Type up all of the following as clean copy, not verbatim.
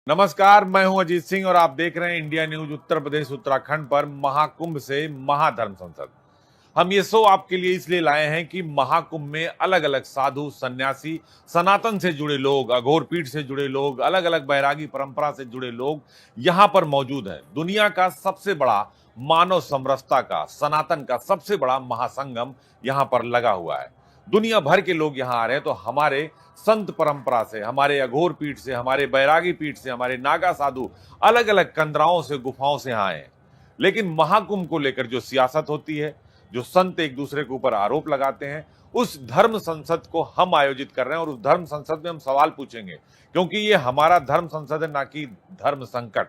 नमस्कार, मैं हूं अजीत सिंह और आप देख रहे हैं इंडिया न्यूज उत्तर प्रदेश उत्तराखंड पर महाकुंभ से महाधर्म संसद। हम ये शो आपके लिए इसलिए लाए हैं कि महाकुंभ में अलग अलग साधु, सन्यासी, सनातन से जुड़े लोग, अघोर पीठ से जुड़े लोग, अलग अलग बैरागी परंपरा से जुड़े लोग यहां पर मौजूद हैं। दुनिया का सबसे बड़ा मानव समरसता का, सनातन का सबसे बड़ा महासंगम यहां पर लगा हुआ है। दुनिया भर के लोग यहां आ रहे हैं। तो हमारे संत परंपरा से, हमारे अघोर पीठ से, हमारे बैरागी पीठ से, हमारे नागा साधु अलग अलग कंदराओं से, गुफाओं से आए हैं। लेकिन महाकुंभ को लेकर जो सियासत होती है, जो संत एक दूसरे के ऊपर आरोप लगाते हैं, उस धर्म संसद को हम आयोजित कर रहे हैं और उस धर्म संसद में हम सवाल पूछेंगे, क्योंकि ये हमारा धर्म संसद है, ना कि धर्म संकट।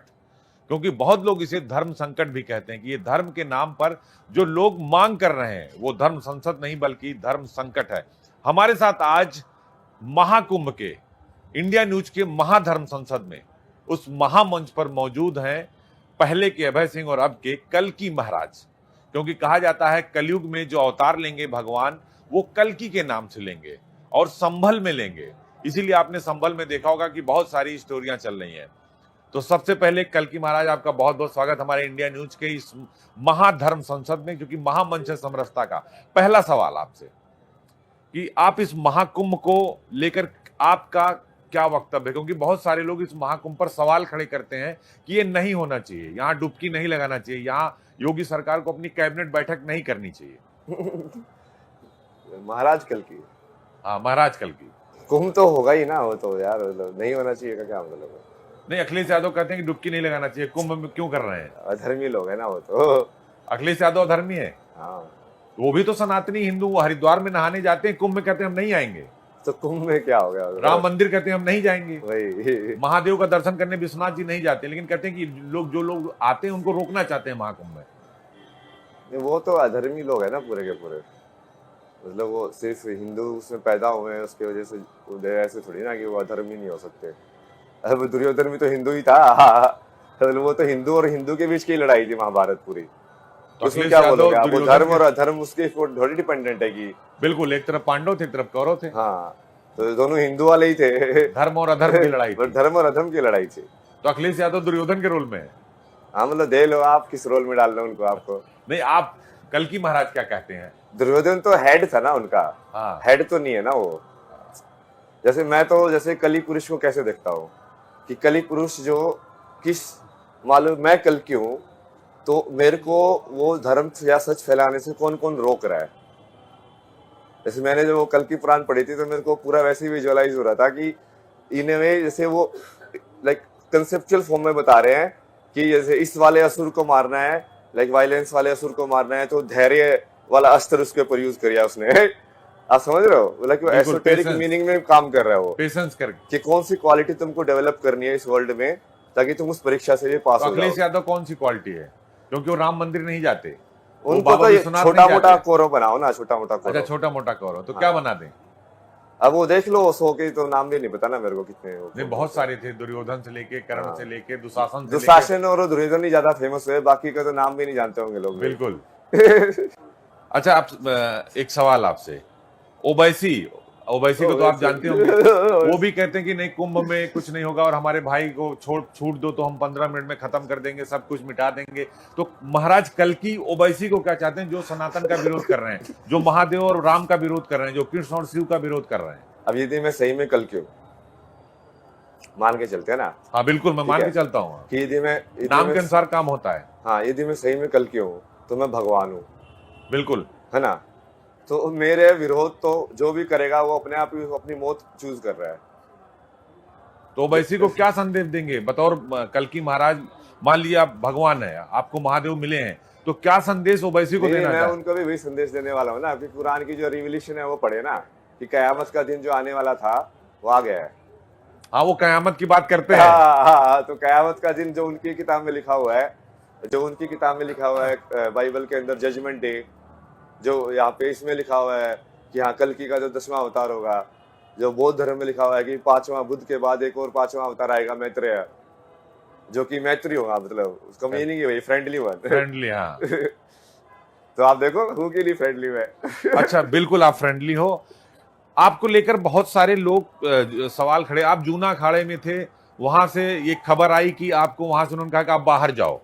क्योंकि बहुत लोग इसे धर्म संकट भी कहते हैं कि ये धर्म के नाम पर जो लोग मांग कर रहे हैं वो धर्म संसद नहीं बल्कि धर्म संकट है। हमारे साथ आज महाकुंभ के, इंडिया न्यूज के महाधर्म संसद में उस महामंच पर मौजूद हैं पहले के अभय सिंह और अब के कल्कि महाराज। क्योंकि कहा जाता है कलयुग में जो अवतार लेंगे भगवान, वो कल्कि के नाम से लेंगे और संभल में लेंगे। इसीलिए आपने संभल में देखा होगा कि बहुत सारी स्टोरियां चल रही हैं। तो सबसे पहले कल्कि महाराज, आपका बहुत बहुत स्वागत हमारे इंडिया न्यूज के इस महाधर्म संसद में, जो कि महामंच है समरसता का। पहला सवाल आपसे कि आप इस महाकुंभ को लेकर आपका क्या वक्तव्य है, क्योंकि बहुत सारे लोग इस महाकुंभ पर सवाल खड़े करते हैं कि ये नहीं होना चाहिए, यहाँ डुबकी नहीं लगाना चाहिए, यहाँ योगी सरकार को अपनी कैबिनेट बैठक नहीं करनी चाहिए। महाराज कल्कि। हाँ, महाराज कल्कि। कुंभ तो होगा ही ना, वो तो यार नहीं होना चाहिए का क्या मतलब है? नहीं, अखिलेश यादव कहते हैं कि डुबकी नहीं लगाना चाहिए, कुंभ में क्यों कर रहे हैं? अधर्मी लोग है ना वो तो। अखिलेश यादव अधर्मी है? हाँ, वो भी तो सनातनी हिंदू, वो हरिद्वार में नहाने जाते हैं, कुंभ में कहते हैं हम नहीं आएंगे। तो कुंभ में क्या हो गया? राम मंदिर कहते हैं हम नहीं जाएंगे। वही महादेव का दर्शन करने विश्वनाथ जी नहीं जाते, लेकिन कहते हैं कि जो लोग आते हैं उनको रोकना चाहते हैं महाकुंभ में। वो तो अधर्मी लोग है ना पूरे के पूरे। मतलब वो सिर्फ हिंदू उसमें पैदा हुए हैं, उसकी वजह से ऐसे थोड़ी ना कि वो अधर्मी नहीं हो सकते। अब दुर्योधन भी तो हिंदू ही था। वो तो हिंदू और हिंदू के बीच की लड़ाई थी महाभारत पूरी। तो उसमें क्या बोलोगे आप? वो धर्म और अधर्म उसके थोड़ी डिपेंडेंट है कि बिल्कुल, एक तरफ पांडव थे, एक तरफ कौरव थे। हाँ, तो दोनों हिंदू वाले ही थे। धर्म और अधर्म की लड़ाई थी। धर्म और अधर्म की लड़ाई थी। तो अखिलेश यादव दुर्योधन के रोल में है। हाँ, मतलब दे लो आप किस रोल में डाल लो उनको। आपको नहीं, आप कल्कि महाराज क्या कहते हैं? दुर्योधन तो हेड था ना उनका। हाँ, हेड तो नहीं है ना वो। जैसे मैं तो जैसे कली पुरुष को कैसे देखता हूँ कि कली पुरुष जो किस, मालूम मैं कल्कि हूँ तो मेरे को वो धर्म या सच फैलाने से कौन कौन रोक रहा है। जैसे मैंने जब वो कल्कि पुराण पढ़ी थी तो मेरे को पूरा वैसे ही विजुअलाइज हो रहा था कि इनमें जैसे वो लाइक कंसेप्चुअल फॉर्म में बता रहे हैं कि जैसे इस वाले असुर को मारना है, लाइक वायलेंस वाले असुर को मारना है तो धैर्य वाला अस्त्र उसके ऊपर यूज किया उसने। आप समझ रहे हो? लाइक वो एसोटेरिक मीनिंग में काम कर रहा है वो, पेशेंस करके कि कौन सी क्वालिटी तुमको डेवलप करनी है इस वर्ल्ड में ताकि तुम उस परीक्षा से भी पास हो जाओ। अखिलेश यादव कौन सी क्वालिटी है? क्योंकि वो राम मंदिर नहीं जाते, उनको तो छोटा मोटा कौरव बनाओ ना, छोटा मोटा कौरव। अच्छा, छोटा मोटा कौरव। तो क्या बना दें? अब वो देख लो, 100 के तो नाम भी नहीं पता ना मेरे को कितने। नहीं, बहुत सारे थे, दुर्योधन से लेके, कर्ण से लेके, दुशासन और दुर्योधन ही ज्यादा फेमस हुए, बाकी का तो नाम भी नहीं जानते होंगे लोग। बिल्कुल। अच्छा, आप एक सवाल आपसे, ओवैसी को तो आप जानते होंगे। वो भी कहते हैं कि नहीं, कुंभ में कुछ नहीं होगा और हमारे भाई को छूट दो तो हम 15 मिनट में खत्म कर देंगे, सब कुछ मिटा देंगे। तो महाराज कल्कि ओवैसी को क्या चाहते हैं, जो सनातन का विरोध कर रहे हैं, जो महादेव और राम का विरोध कर रहे हैं, जो कृष्ण और शिव का विरोध कर रहे हैं? अब यदि मैं सही में कल्कि हूँ, मान के चलते हैं ना। हाँ बिल्कुल, मैं मान के चलता हूँ कि यदि मैं नाम के अनुसार काम होता है। हाँ, यदि मैं सही में कल्कि हूँ तो मैं भगवान हूँ। बिल्कुल, है ना? तो मेरे विरोध तो जो भी करेगा वो अपने आप ही अपनी मौत चूज कर रहा है। तो ओवैसी को क्या संदेश देंगे बतौर कल्कि महाराज? मान लिया आप भगवान है, आपको महादेव मिले हैं, तो क्या संदेश ओवैसी को देना? मैं उनको भी वही संदेश देने वाला हूँ ना, कि कुरान की जो रिवोल्यूशन है वो पढ़े ना, कि कयामत का दिन जो आने वाला था वो आ गया है। हाँ, वो कयामत की बात करते हैं। हाँ, तो कयामत का दिन जो उनकी किताब में लिखा हुआ है, बाइबल के अंदर जजमेंट डे, जो यहाँ पे इसमें लिखा हुआ है कि हाँ कल्कि का जो 10वां अवतार होगा, जो बौद्ध धर्म में लिखा हुआ है कि 5वां बुद्ध के बाद एक और 5वां अवतार आएगा, मैत्रेय, जो कि मैत्री होगा, मतलब उसका मीनिंग है भाई फ्रेंडली वन। फ्रेंडली, हाँ। तो आप देखो हु के लिए फ्रेंडली है। अच्छा, बिल्कुल आप फ्रेंडली हो। आपको लेकर बहुत सारे लोग सवाल खड़े, आप जूना अखाड़े में थे, वहां से ये खबर आई कि आपको वहां से उन्होंने कहा कि आप बाहर जाओ,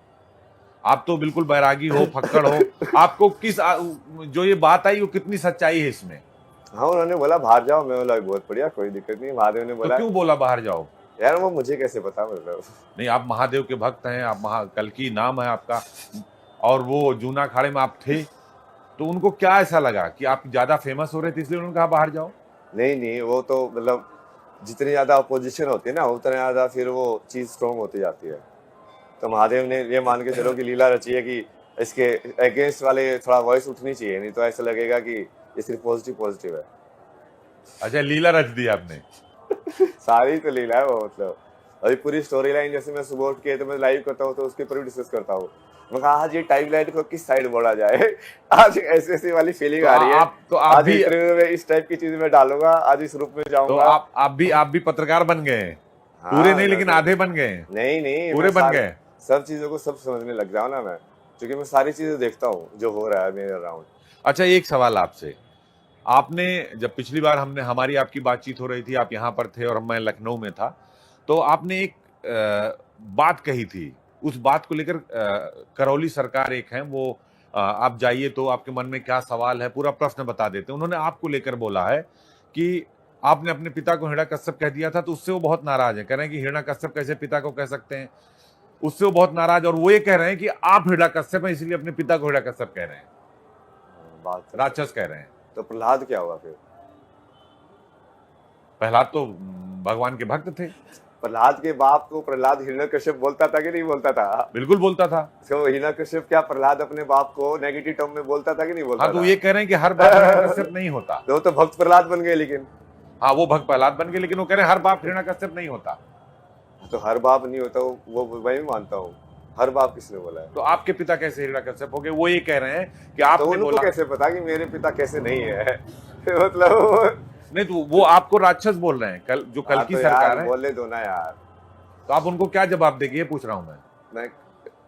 आप तो बिल्कुल बैरागी हो, फक्कड़ हो, आपको जो ये बात आई वो कितनी सच्चाई है इसमें? हाँ, उन्होंने बोला बाहर जाओ, मैं बोला बहुत बढ़िया, कोई दिक्कत नहीं। महादेव ने तो बोला, क्यों बोला बाहर जाओ? यार वो मुझे कैसे पता, मतलब नहीं, आप महादेव के भक्त हैं, आप कल्कि नाम है आपका, और वो जूना अखाड़े में आप थे, तो उनको क्या ऐसा लगा कि आप ज्यादा फेमस हो रहे थे इसलिए उन्होंने कहा बाहर जाओ? नहीं नहीं, वो तो मतलब जितनी ज्यादा अपोजिशन होती है ना, उतना ज्यादा फिर वो चीज स्ट्रॉन्ग होती जाती है। तो महादेव ने ये मान के चलो कि लीला रची है कि इसके अगेंस्ट वाले थोड़ा वॉइस उठनी चाहिए, नहीं तो ऐसा लगेगा कि ये सिर्फ पॉजिटिव पॉजिटिव है। अच्छा, लीला रच दी आपने। सारी तो लीला है वो, मतलब अभी पूरी स्टोरी लाइन जैसे मैं सुबह उठ के तो मैं लाइव करता हूँ तो उसके ऊपर भी डिस्कस करता हूँ। मैं कहा आज ये टाइम लाइन को किस साइड बढ़ा जाए, आज ऐसी ऐसी वाली फीलिंग तो आ रही है। आप आज भी इंटरव्यू में इस टाइप की चीज मैं डालूंगा, आज इस रूप में तो जाऊंगा। आप भी पत्रकार बन गए हैं? हाँ, पूरे नहीं लेकिन आधे बन गए हैं? नहीं नहीं, पूरे बन गए? सब चीजों को सब समझने लग जाओ ना मैं, क्योंकि मैं सारी चीजें देखता हूँ जो हो रहा है मेरे अराउंड। अच्छा, एक सवाल आपसे, आपने जब पिछली बार हमारी आपकी बातचीत हो रही थी, आप यहाँ पर थे और मैं लखनऊ में था, तो आपने एक बात कही थी, उस बात को लेकर करौली सरकार एक है वो, आप जाइए तो आपके मन में क्या सवाल है पूरा प्रश्न बता देते हैं। उन्होंने आपको लेकर बोला है कि आपने अपने पिता को हिरण्यकश्यप कह दिया था, तो उससे वो बहुत नाराज है, कह रहे हैं कि हिरण्यकश्यप कैसे पिता को कह सकते हैं, उससे वो बहुत नाराज, और वो ये कह रहे हैं कि आप हिरण्यकश्यप हैं इसलिए अपने पिता को हिरण्यकश्यप कह रहे हैं, बात तो राक्षस कह रहे हैं। तो प्रहलाद क्या हुआ फिर? प्रहलाद तो भगवान के भक्त थे। प्रहलाद के बाप को प्रहलाद हिरण्यकश्यप बोलता था कि नहीं बोलता था? बिल्कुल बोलता था। तो हिरण्यकश्यप क्या प्रहलाद अपने बाप को नेगेटिव टर्म में बोलता था कि नहीं बोलता हाँ, तो था? ये कह रहे हैं कि हर बाप हिरण्यकश्यप नहीं होता। तो भक्त प्रहलाद बन गए, लेकिन हाँ, वो भक्त प्रहलाद बन गए, लेकिन वो कह रहे हैं हर बाप हिरण्यकश्यप नहीं होता। तो हर बाप नहीं होता, वो मैं भी मानता हूँ। हर बाप किसने बोला है? तो आपके पिता कैसे हिरण्यकश्यप हो गए? वो ये कह रहे हैं कि आपने तो उनको बोला। कैसे पता कि मेरे पिता कैसे नहीं है? मतलब नहीं, तो वो आपको राक्षस बोल रहे हैं, कल की तो सरकार है, बोले दो ना यार। तो आप उनको क्या जवाब देंगे, ये पूछ रहा हूं मैं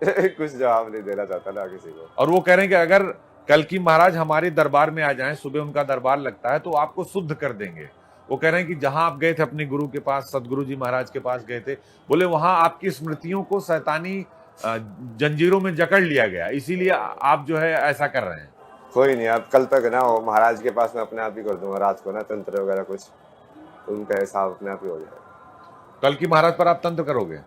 कुछ जवाब नहीं देना चाहता ना किसी को। और वो कह रहे हैं कि अगर कल्कि महाराज हमारे दरबार में आ जाएं, सुबह उनका दरबार लगता है, तो आपको शुद्ध कर देंगे। वो कह रहे हैं कि जहां आप गए थे अपने गुरु के पास, सदगुरु जी महाराज के पास गए थे, बोले वहां आपकी स्मृतियों को शैतानी जंजीरों में जकड़ लिया गया, इसीलिए आप जो है ऐसा कर रहे हैं। कोई नहीं, अब कल तक ना वो महाराज के पास मैं अपने आप ही कर दूंगा रात को ना, तंत्र वगैरह कुछ, तो उनका हिसाब अपने आप ही हो जाएगा। कल्कि महाराज पर आप तंत्र करोगे?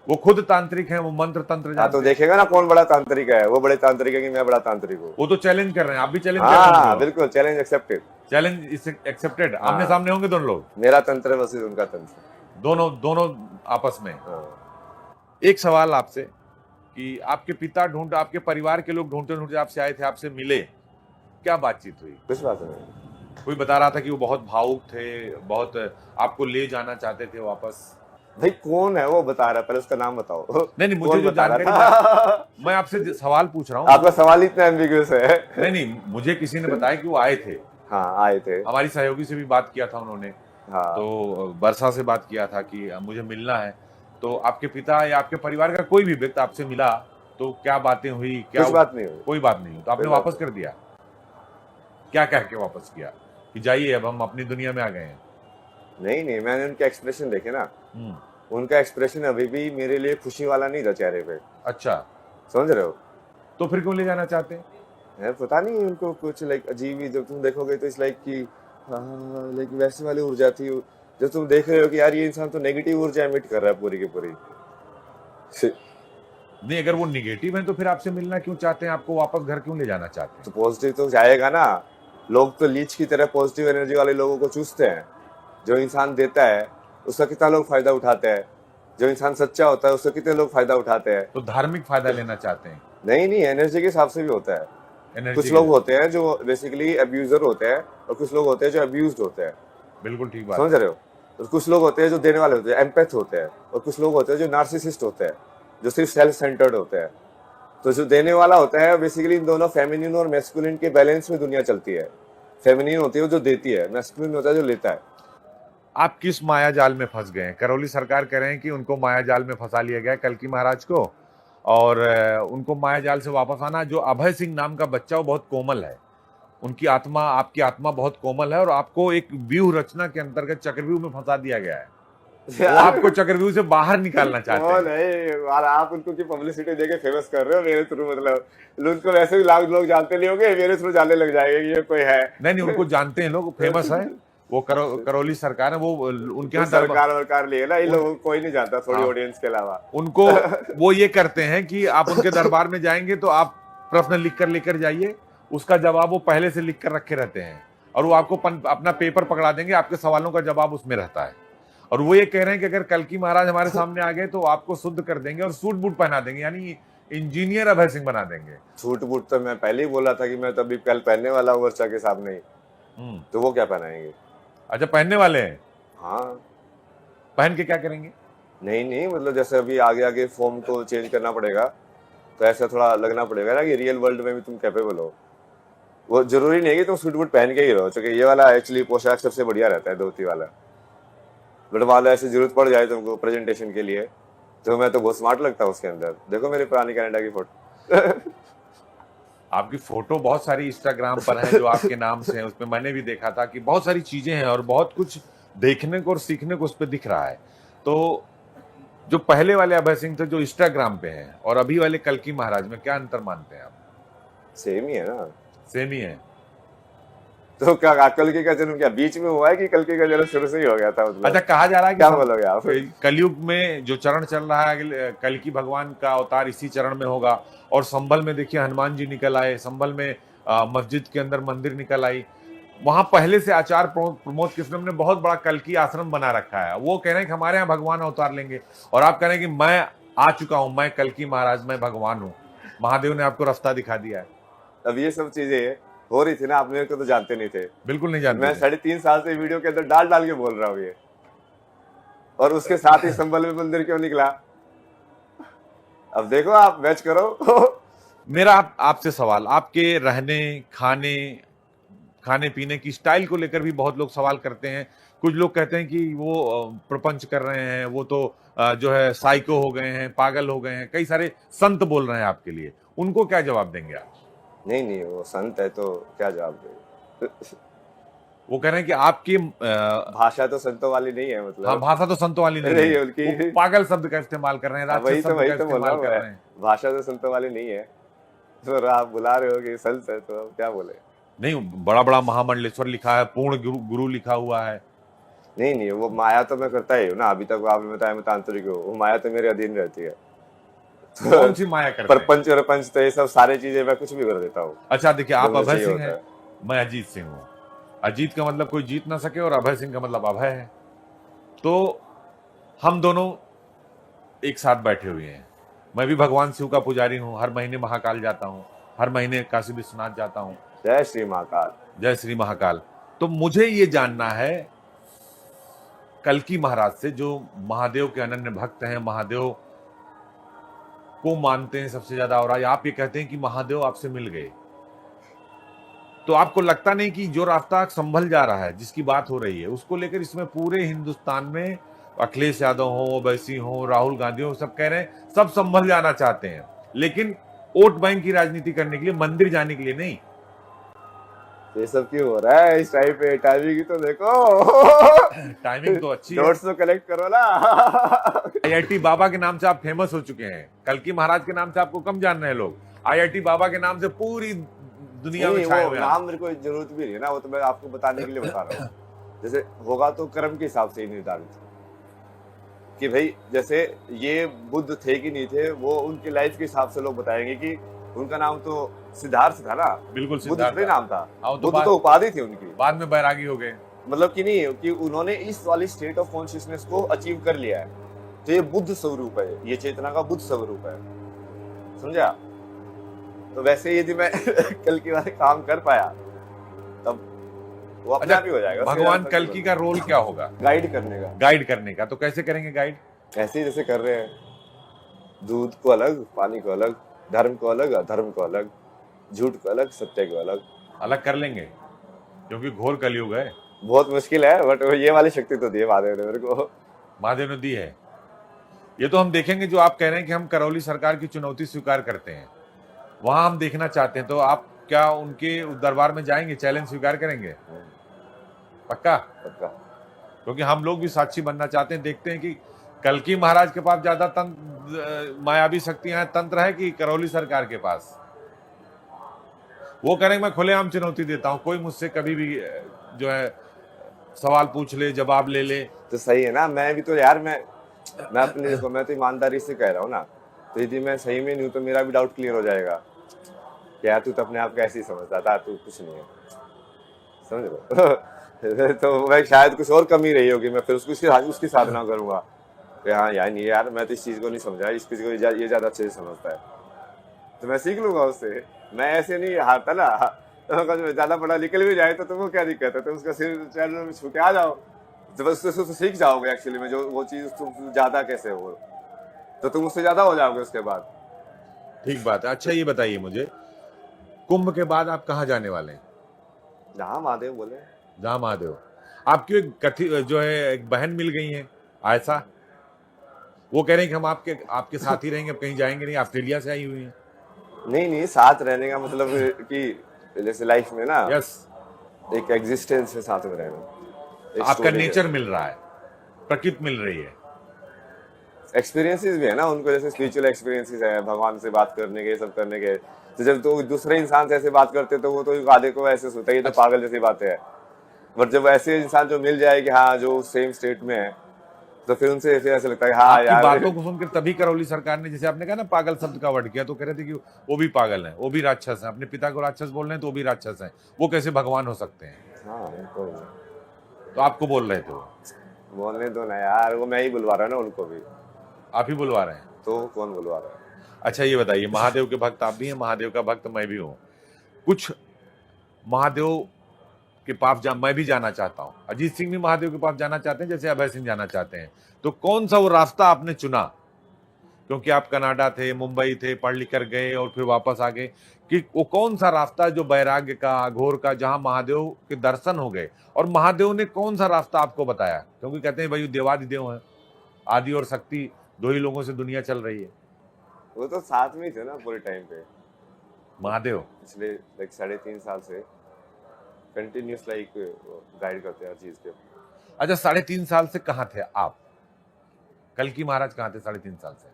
वो खुद तांत्रिक हैं, वो मंत्र तंत्र जानते तो हैं। देखेगा ना कौन बड़ा तांत्रिक है, वो बड़े तांत्रिक है कि मैं बड़ा तांत्रिक हूँ। वो तो चैलेंज कर रहे हैं, आप भी चैलेंज कर रहे हाँ हैं। बिल्कुल, चैलेंज एक्सेप्टेड। चैलेंज एक्सेप्टेड, आमने सामने होंगे दोनों लोग, मेरा तंत्र वैसे उनका तंत्र, दोनों आपस में। एक सवाल आपसे कि आपके पिता आपके परिवार के लोग ढूंढते ढूंढते आपसे आए थे, आपसे मिले, क्या बातचीत हुई? कुछ बात नहीं। कोई बता रहा था कि वो बहुत भावुक थे, बहुत आपको ले जाना चाहते थे वापस। भाई कौन है वो बता रहा है, पहले उसका नाम बताओ। नहीं, मुझे जो जानकारी, मैं आपसे सवाल पूछ रहा हूँ। आपका सवाल इतना एम्बिग्यूअस है। नहीं, मुझे किसी ने बताया कि वो आए थे। हाँ आए थे, हमारी सहयोगी से भी बात किया था उन्होंने। हाँ। तो वर्षा से बात किया था कि मुझे मिलना है, तो आपके पिता या आपके परिवार का कोई भी व्यक्ति आपसे मिला तो क्या बातें हुई? क्या कुछ बात नहीं हुई। कोई बात नहीं हुई, तो आपने वापस कर दिया? क्या कह के वापस किया कि जाइए अब हम अपनी दुनिया में आ गए हैं? नहीं नहीं, मैंने उनके एक्सप्रेशन देखे ना, उनका एक्सप्रेशन अभी भी मेरे लिए खुशी वाला नहीं था चेहरे पे। अच्छा, समझ रहे हो? तो फिर क्यों ले जाना चाहते हैं? पता नहीं उनको कुछ लाइक अजीब ही, जब तुम देखोगे तो इस लाइक की लाइक वैसी वाली ऊर्जा थी, जब तुम देख रहे हो कि यार ये इंसान तो नेगेटिव ऊर्जा एमिट कर रहा है पूरी की पूरी। नहीं, अगर वो निगेटिव है तो फिर आपसे मिलना क्यों चाहते हैं? आपको वापस घर क्यों ले जाना चाहते हैं? तो पॉजिटिव तो जाएगा ना। लोग तो लीच की तरह पॉजिटिव एनर्जी वाले लोगों को चूसते हैं। जो इंसान देता है उसका कितना लोग फायदा उठाते हैं, जो इंसान सच्चा होता है उसका कितने लोग फायदा उठाते हैं। तो धार्मिक फायदा लेना चाहते हैं? नहीं नहीं, एनर्जी के हिसाब से भी होता है। कुछ लोग होते हैं जो बेसिकली अब्यूजर होते हैं और कुछ लोग होते हैं जो अब्यूज्ड होते हैं। बिल्कुल ठीक बात, समझ रहे हो? तो कुछ लोग होते हैं जो देने वाले होते हैं, एम्पैथ होते हैं, और कुछ लोग होते हैं जो नार्सिसिस्ट होते हैं, जो सिर्फ सेल्फ सेंटर्ड होते हैं। तो जो देने वाला होता है बेसिकली इन दोनों फेमिनिन और मैस्कुलिन के बैलेंस में दुनिया चलती है। फेमिनिन होती है जो देती है, मैस्कुलिन होता है जो लेता है। आप किस माया जाल में फंस गए हैं? करौली सरकार कह रहे हैं कि उनको माया जाल में फंसा लिया गया कल्कि महाराज को, और उनको माया जाल से वापस आना। जो अभय सिंह नाम का बच्चा वो बहुत कोमल है, उनकी आत्मा, आपकी आत्मा बहुत कोमल है, और आपको एक व्यूह रचना के अंतर्गत चक्रव्यूह में फंसा दिया गया है। वो आपको चक्रव्यूह से बाहर निकालना चाहते वो हैं। नहीं, और आप उनको की पब्लिसिटी देके फेमस कर रहे हो मेरे थ्रू, मतलब उनको वैसे भी लाख लोग जानते नहीं होंगे, मेरे थ्रू जानने लग जाएंगे कि ये कोई है। नहीं नहीं, उनको जानते हैं लोग, फेमस है वो। करौली सरकार है वो, उनके वो यहाँ दरबार। सरकार वरकार लिए ना, इन उन, लोगों को कोई नहीं जानता, थोड़ी हाँ, ऑडियंस के अलावा। उनको वो ये करते हैं कि आप उनके दरबार में जाएंगे तो आप प्रश्न लिख कर लेकर जाइए, उसका जवाब वो पहले से लिख कर रखे रहते हैं, और वो आपको अपना पेपर पकड़ा देंगे, आपके सवालों का जवाब उसमें रहता है। और वो ये कह रहे हैं कि अगर कल्कि महाराज हमारे सामने आ गए तो आपको शुद्ध कर देंगे और सूट बूट पहना देंगे, यानी इंजीनियर अभय सिंह बना देंगे। छूट बूट तो मैं पहले ही बोला था कि मैं तो अभी कल पहनने वाला हूँ वर्षा के सामने ही, तो वो क्या पहनाएंगे? अच्छा, पहनने वाले हैं? हाँ। पहन के क्या करेंगे? नहीं नहीं, मतलब जैसे अभी आगे आगे फॉर्म को चेंज करना पड़ेगा, तो ऐसा थोड़ा लगना पड़ेगा ना कि रियल वर्ल्ड में भी तुम कैपेबल हो। वो जरूरी नहीं है कि तुम सूट बूट पहन के ही रहो, क्योंकि ये वाला एक्चुअली पोशाक सबसे बढ़िया रहता है, धोती वाला। बट मान लो ऐसे जरूरत पड़ जाए तुमको प्रेजेंटेशन के लिए, तो मैं तो बहुत स्मार्ट लगता हूँ उसके अंदर। देखो मेरी पुरानी कनाडा की फोटो। आपकी फोटो बहुत सारी इंस्टाग्राम पर है जो आपके नाम से है, उसमें मैंने भी देखा था कि बहुत सारी चीजें हैं और बहुत कुछ देखने को और सीखने को उस पर दिख रहा है। तो जो पहले वाले अभय सिंह थे जो इंस्टाग्राम पे हैं और अभी वाले कल्कि महाराज में क्या अंतर मानते हैं आप? सेम ही है ना। सेम ही है। तो क्या कल्कि का जन्म क्या बीच में हुआ है कि कल्कि का जन्म शुरू से ही हो गया था? मतलब अच्छा, कहा जा रहा है कि क्या बोलोगे आप? कलयुग में जो चरण चल रहा है, कल्कि भगवान का अवतार इसी चरण में होगा। और संभल में देखिए हनुमान जी निकल आए, संभल में मस्जिद के अंदर मंदिर निकल आई। वहां पहले से आचार्य प्रमोद कृष्णम ने बहुत बड़ा कल्कि आश्रम बना रखा है। वो कह रहे हैं कि हमारे यहाँ भगवान अवतार लेंगे, और आप कह रहे हैं कि मैं आ चुका हूं, मैं कल्कि महाराज, मैं भगवान हूं। महादेव ने आपको रास्ता दिखा दिया है। अब ये सब चीजें हो रही थी ना, आप मेरे को तो जानते नहीं थे। बिल्कुल नहीं जानते मैं थे। 3.5 साल से वीडियो के अंदर डाल डाल के बोल रहा हूँ ये, और उसके साथ ही संभल में मंदिर क्यों निकला? अब देखो, आप मैच करो। मेरा आपसे सवाल, आपके रहने खाने पीने की स्टाइल को लेकर भी बहुत लोग सवाल करते हैं। कुछ लोग कहते हैं कि वो प्रपंच कर रहे हैं, वो तो जो है साइको हो गए हैं, पागल हो गए हैं। कई सारे संत बोल रहे हैं आपके लिए, उनको क्या जवाब देंगे आप? नहीं नहीं, वो संत है तो क्या जवाब दे। वो कह रहे हैं कि आपकी भाषा तो संतों वाली नहीं है, मतलब। हाँ, भाषा तो संतों वाली नहीं है, उनकी वो पागल शब्द का इस्तेमाल कर रहे हैं, राक्षस शब्द का इस्तेमाल कर रहे हैं। भाषा तो संतों वाली नहीं है, तो आप बुला रहे हो कि संत है, तो क्या बोले? नहीं, बड़ा बड़ा महामंडलेश्वर लिखा है, पूर्ण गुरु लिखा हुआ है। नहीं नहीं, वो माया तो मैं करता ही हूँ ना। अभी तक आपने बताया मैं तांत्रिक हूँ, वो माया तो मेरे अधीन रहती है। कौन सी माया करते हैं? परपंच और पंच तो ये सब सारी चीजें मैं कुछ भी कर देता हूँ। अच्छा देखिए, आप अभय सिंह हैं, मैं अजीत सिंह हूँ। अजीत का मतलब कोई जीत ना सके और अभय सिंह का मतलब अभय है। तो हम दोनों एक साथ बैठे हुए हैं। मैं भी भगवान शिव का पुजारी हूँ, हर महीने महाकाल जाता हूँ, हर महीने काशी विश्वनाथ जाता हूँ। जय श्री महाकाल। जय श्री महाकाल। तो मुझे ये जानना है कल्कि महाराज से, जो महादेव के अनन्य भक्त हैं, महादेव को मानते हैं सबसे ज्यादा, और आज आप ये कहते हैं कि महादेव आपसे मिल गए, तो आपको लगता नहीं कि जो रास्ता संभल जा रहा है, जिसकी बात हो रही है, उसको लेकर इसमें पूरे हिंदुस्तान में अखिलेश यादव हो, ओवैसी हो, राहुल गांधी हो, सब कह रहे हैं सब संभल जाना चाहते हैं, लेकिन वोट बैंक की राजनीति करने के लिए, मंदिर जाने के लिए नहीं। ये सब क्यों हो रहा है इस टाइम पे? टाइमिंग की तो देखो। टाइमिंग तो अच्छी है। नोट्स तो कलेक्ट करो ना। आईआईटी बाबा के नाम से आप फेमस हो चुके हैं, कल्कि महाराज के नाम से आपको कम जान रहे हैं लोग। आईआईटी बाबा के नाम से पूरी दुनिया में छाए हुए हैं। नाम मेरे को जरूरत भी नहीं है ना, वो तो मैं आपको बताने के लिए बता रहा हूँ। जैसे होगा तो कर्म के हिसाब से ही निर्धारित, कि भाई जैसे ये बुद्ध थे कि नहीं थे, वो उनकी लाइफ के हिसाब से लोग बताएंगे कि उनका नाम तो सिद्धार्थ था ना। बिल्कुल, बुद्ध थोड़ी नाम था, तो बुद्ध तो उपाधि थी उनकी। बाद में बैरागी हो गए, मतलब कि नहीं, कि उन्होंने इस वाली स्टेट ऑफ कॉन्शियसनेस को अचीव कर लिया है, तो ये बुद्ध स्वरूप है, ये चेतना का बुद्ध स्वरूप है, समझा? तो वैसे यदि मैं कल्कि वाले काम कर पाया, तब वो अपने आप ही हो जाएगा। भगवान कल्कि का रोल क्या होगा? गाइड करने का। गाइड करने का। तो कैसे करेंगे गाइड? ऐसे ही जैसे कर रहे हैं, दूध को अलग, पानी को अलग, धर्म को अलग, अधर्म को अलग, झूठ को अलग, सत्य को अलग। अलग कर लेंगे, क्योंकि घोर कलयुग है। बहुत मुश्किल है, बट ये वाली शक्ति तो दी है महादेव ने मेरे को। महादेव ने दी है, ये तो हम देखेंगे। जो आप कह रहे हैं कि हम करौली सरकार की चुनौती स्वीकार करते हैं, वहां हम देखना चाहते हैं, तो आप क्या उनके दरबार में जाएंगे, चैलेंज स्वीकार करेंगे? पक्का? पक्का। क्योंकि हम लोग भी साक्षी बनना चाहते हैं, देखते हैं कि कल्की महाराज के पास ज्यादा मायावी शक्तियां हैं, तंत्र है कि करौली सरकार के पास। वो करेंगे मैं खुलेआम चुनौती देता हूं, कोई मुझसे कभी भी जो है सवाल पूछ ले, जवाब ले ले। तो सही है ना, मैं भी तो यार मैं अपने देखो, मैं तो ईमानदारी से कह रहा हूँ ना, तो यदि मैं सही में नहीं हूँ तो मेरा भी डाउट क्लियर हो जाएगा कि यार तू तो अपने आप को ऐसे ही समझता था, तू कुछ नहीं है, समझ लो। तो मैं शायद कुछ और कमी रही होगी, मैं फिर उसकी साधना करूंगा कि हाँ यार नहीं यार, मैं तो इस चीज को नहीं समझा, इस चीज को ये ज्यादा अच्छे से समझता है, तो मैं सीख लूंगा उससे। मैं ऐसे नहीं हारता ना, तो ज्यादा पढ़ा निकल भी जाए तो तुमको क्या दिक्कत है, तो उसका सिर चैनल में छू के आ जाओ, तो बस उससे सीख जाओगे एक्चुअली में, जो वो चीज तुम ज्यादा कैसे हो, तो तुम उससे ज्यादा हो जाओगे उसके बाद। ठीक बात है। अच्छा ये बताइए मुझे, कुंभ के बाद आप कहाँ जाने वाले हैं? जहाँ महादेव बोले। जहाँ महादेव। आपकी एक कथी जो है एक बहन मिल गई है आयशा, वो कह रहे हैं कि हम आपके साथ ही रहेंगे, अब कहीं जाएंगे नहीं, ऑस्ट्रेलिया से आई हुई हैं। नहीं, साथ रहने का मतलब कि जैसे लाइफ में ना यस, एक एग्जिस्टेंस है साथ में रहना, एक आपका story है। नेचर मिल रहा है, प्रकृति मिल रही है, एक्सपीरियंसेस भी है ना उनको, जैसे स्पिरिचुअल एक्सपीरियंसेस है, भगवान से बात करने के, सब करने के। तो जब तो दूसरे इंसान से ऐसे बात करते तो वो तो आधे को ऐसे सोचता है ये तो पागल जैसी बातें है, बट जब ऐसे इंसान जो मिल जाए कि हाँ जो सेम स्टेट में है, तो फिर उनसे फिर ऐसा लगता है हाँ आपकी यार। बातों को सुनकर तभी करौली सरकार ने, जैसे आपने कहा ना पागल शब्द का वर्ड किया, तो कह रहे थे कि वो भी पागल हैं, वो भी राक्षस हैं, अपने पिता को राक्षस बोल रहे हैं तो वो भी राक्षस हैं, वो कैसे भगवान हो सकते हैं? हाँ कोई नहीं, तो आपको बोल रहे थे वो? बोलने दो ना यार, वो मैं ही बुलवा रहा हूँ ना उनको भी। आप ही बुलवा रहे हैं? तो कौन बुलवा रहा है? अच्छा ये बताइए, महादेव के भक्त आप भी हैं, महादेव का भक्त मैं भी हूँ, कुछ महादेव के पास मैं भी जाना चाहता हूँ, अजीत सिंह भी महादेव के पास जाना चाहते हैं जैसे अभय सिंह जाना चाहते हैं, तो कौन सा वो रास्ता आपने चुना? क्योंकि आप कनाडा थे, मुंबई थे, पढ़ लिख कर गए और फिर वापस आ गए, कि वो कौन सा रास्ता जो वैराग्य का, अघोर का, जहां महादेव के दर्शन हो गए, और महादेव ने कौन सा रास्ता आपको बताया? क्योंकि कहते हैं भाई देवादिदेव हैं, आदि और शक्ति दो ही लोगों से दुनिया चल रही है। वो तो साथ में ही थे ना पूरे टाइम पे, महादेव पिछले लाइक 3.5 साल से कंटिन्यूस लाइक गाइड करते हैं हर चीज के। अच्छा 3.5 साल से कहाँ थे आप? कल्की महाराज कहाँ थे 3.5 साल से?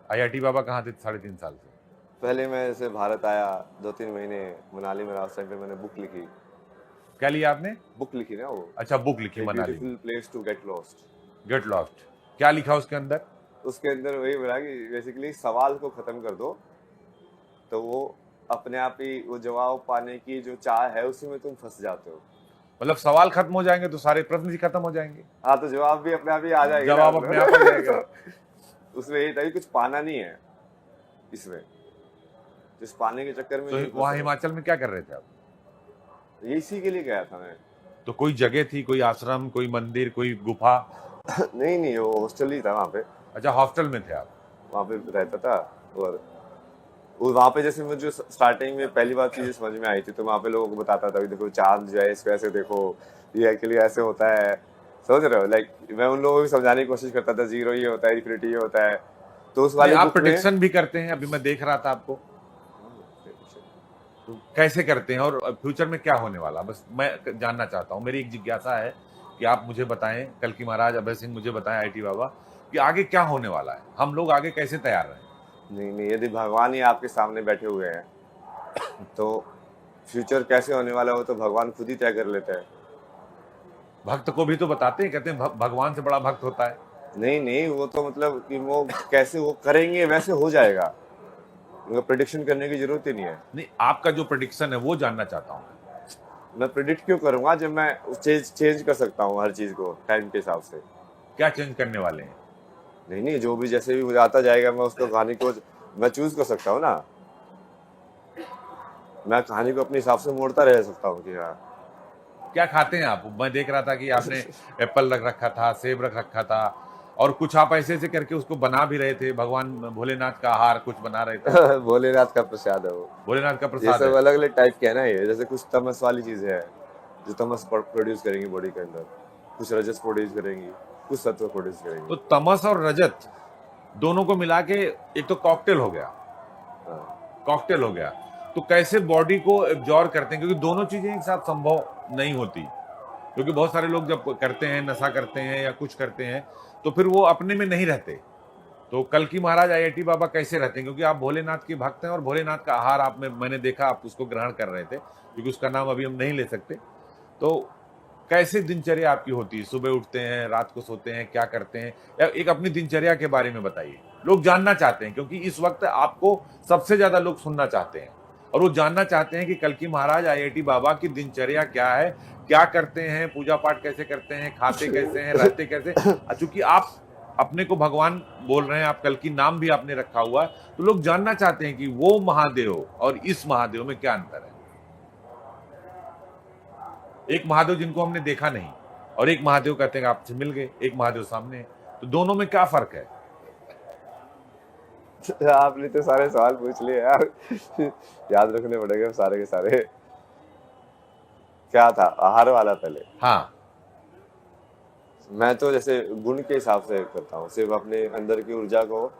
IIT बाबा कहाँ थे 3.5 साल से? पहले मैं जैसे भारत आया 2-3 महीने मनाली में, उस टाइम पे मैंने बुक लिखी। क्या लिया आपने? बुक लिखी ना वो, अच्छा बुक लिखी Manali, beautiful place to get lost. Get lost. क्या लिखा उसके अंदर? उसके अंदर वही बोला कि बेसिकली सवाल को खत्म कर दो, तो वो अपने आप ही वो जवाब पाने की जो चाह है उसी में तुम फंस जाते हो। मतलब सवाल खत्म हो जाएंगे तो सारे प्रश्न ही खत्म हो जाएंगे। हाँ, तो जवाब भी अपने आप ही आ जाएगा, जवाब अपने आप आ जाएगा। उसमें ये था कि कुछ पाना नहीं है इसमें, जिस पाने के चक्कर में तो वहाँ हिमाचल में क्या कर रहे थे आप? ये इसी के लिए गया था मैं। तो कोई जगह थी, कोई आश्रम, कोई मंदिर, कोई गुफा? नहीं, वो हॉस्टल ही था वहाँ पे। अच्छा हॉस्टल में थे आप? वहाँ पे रहता था, और वहाँ पे जैसे मुझे स्टार्टिंग में पहली बार चीजें समझ में आई थी, तो वहाँ पे लोगों को बताता था कि देखो चांद जो है इसको ऐसे देखो, ये एक्चुअली ऐसे होता है, समझ रहे हो? लाइक मैं उन लोगों को समझाने की कोशिश करता था, जीरो ये होता है, इन्फिनिटी ये होता है। तो उस वाले आप बुक में प्रेडिक्शन भी करते हैं? अभी मैं देख रहा था आपको, तो कैसे करते हैं और फ्यूचर में क्या होने वाला, बस मैं जानना चाहता हूँ। मेरी एक जिज्ञासा है कि आप मुझे बताएं, कल्की महाराज, अभय सिंह मुझे बताएं, IIT बाबा, कि आगे क्या होने वाला है, हम लोग आगे कैसे तैयार रहें? नहीं, यदि भगवान ही आपके सामने बैठे हुए हैं तो फ्यूचर कैसे होने वाला हो तो भगवान खुद ही तय कर लेता है। भक्त को भी तो बताते हैं, कहते हैं भगवान से बड़ा भक्त होता है। नहीं, वो तो मतलब कि वो कैसे वो करेंगे वैसे हो जाएगा, उनको प्रेडिक्शन करने की जरूरत ही नहीं है। नहीं, आपका जो प्रेडिक्शन है वो जानना चाहता हूँ। मैं प्रेडिक्ट क्यों करूंगा जब मैं चेंज कर सकता हूँ हर चीज को टाइम के हिसाब से। क्या चेंज करने वाले हैं? नहीं, जो भी जैसे भी आता जाएगा मैं उसको कहानी को मैं चूज कर सकता हूँ ना, मैं कहानी को अपने हिसाब से मोड़ता रह सकता हूँ कि हाँ। क्या खाते हैं आप? मैं देख रहा था कि आपने एप्पल रख रखा था, सेब रख रखा था, और कुछ आप ऐसे ऐसे करके उसको बना भी रहे थे, भगवान भोलेनाथ का आहार कुछ बना रहे थे। भोलेनाथ का प्रसाद है वो, भोलेनाथ का ये प्रसाद सब है। अलग अलग टाइप के है ना, ये जैसे कुछ तमस वाली चीजें है जो तमस प्रोड्यूस करेंगी बॉडी के अंदर, कुछ रजस प्रोड्यूस करेंगी, कुछ सत्व प्रोड्यूस करेंगी। तो तमस और रजत दोनों को मिला के एक तो कॉकटेल हो गया, कॉकटेल हो गया। तो कैसे बॉडी को एब्जॉर्ब करते हैं, क्योंकि दोनों चीजें एक साथ संभव नहीं होती। क्योंकि बहुत सारे लोग जब करते हैं, नशा करते हैं या कुछ करते हैं, तो फिर वो अपने में नहीं रहते। तो कल्कि महाराज आईआईटी बाबा कैसे रहते हैं? क्योंकि आप भोलेनाथ के भक्त हैं और भोलेनाथ का आहार आप में मैंने देखा आप उसको ग्रहण कर रहे थे, क्योंकि उसका नाम अभी हम नहीं ले सकते। तो कैसे दिनचर्या आपकी होती है? सुबह उठते हैं, रात को सोते हैं, क्या करते हैं? या एक अपनी दिनचर्या के बारे में बताइए। लोग जानना चाहते हैं, क्योंकि इस वक्त आपको सबसे ज्यादा लोग सुनना चाहते हैं और वो जानना चाहते हैं कि कल्कि महाराज आईआईटी बाबा की दिनचर्या क्या है, क्या करते हैं, पूजा पाठ कैसे करते हैं, खाते कैसे हैं, रहते कैसे। चूंकि आप अपने को भगवान बोल रहे हैं, आप कल्कि नाम भी आपने रखा हुआ है, तो लोग जानना चाहते हैं कि वो महादेव और इस महादेव में क्या अंतर है। एक महादेव जिनको हमने देखा नहीं और एक महादेव कहते हैं कि आपसे मिल गए, एक महादेव सामने है, तो दोनों में क्या फर्क है? आपने तो सारे सवाल पूछ लिए यार, याद रखने पड़ेंगे सारे के सारे। क्या था आहार वाला पहले? हाँ, मैं तो जैसे गुण के हिसाब से करता हूँ, सिर्फ अपने अंदर की ऊर्जा को,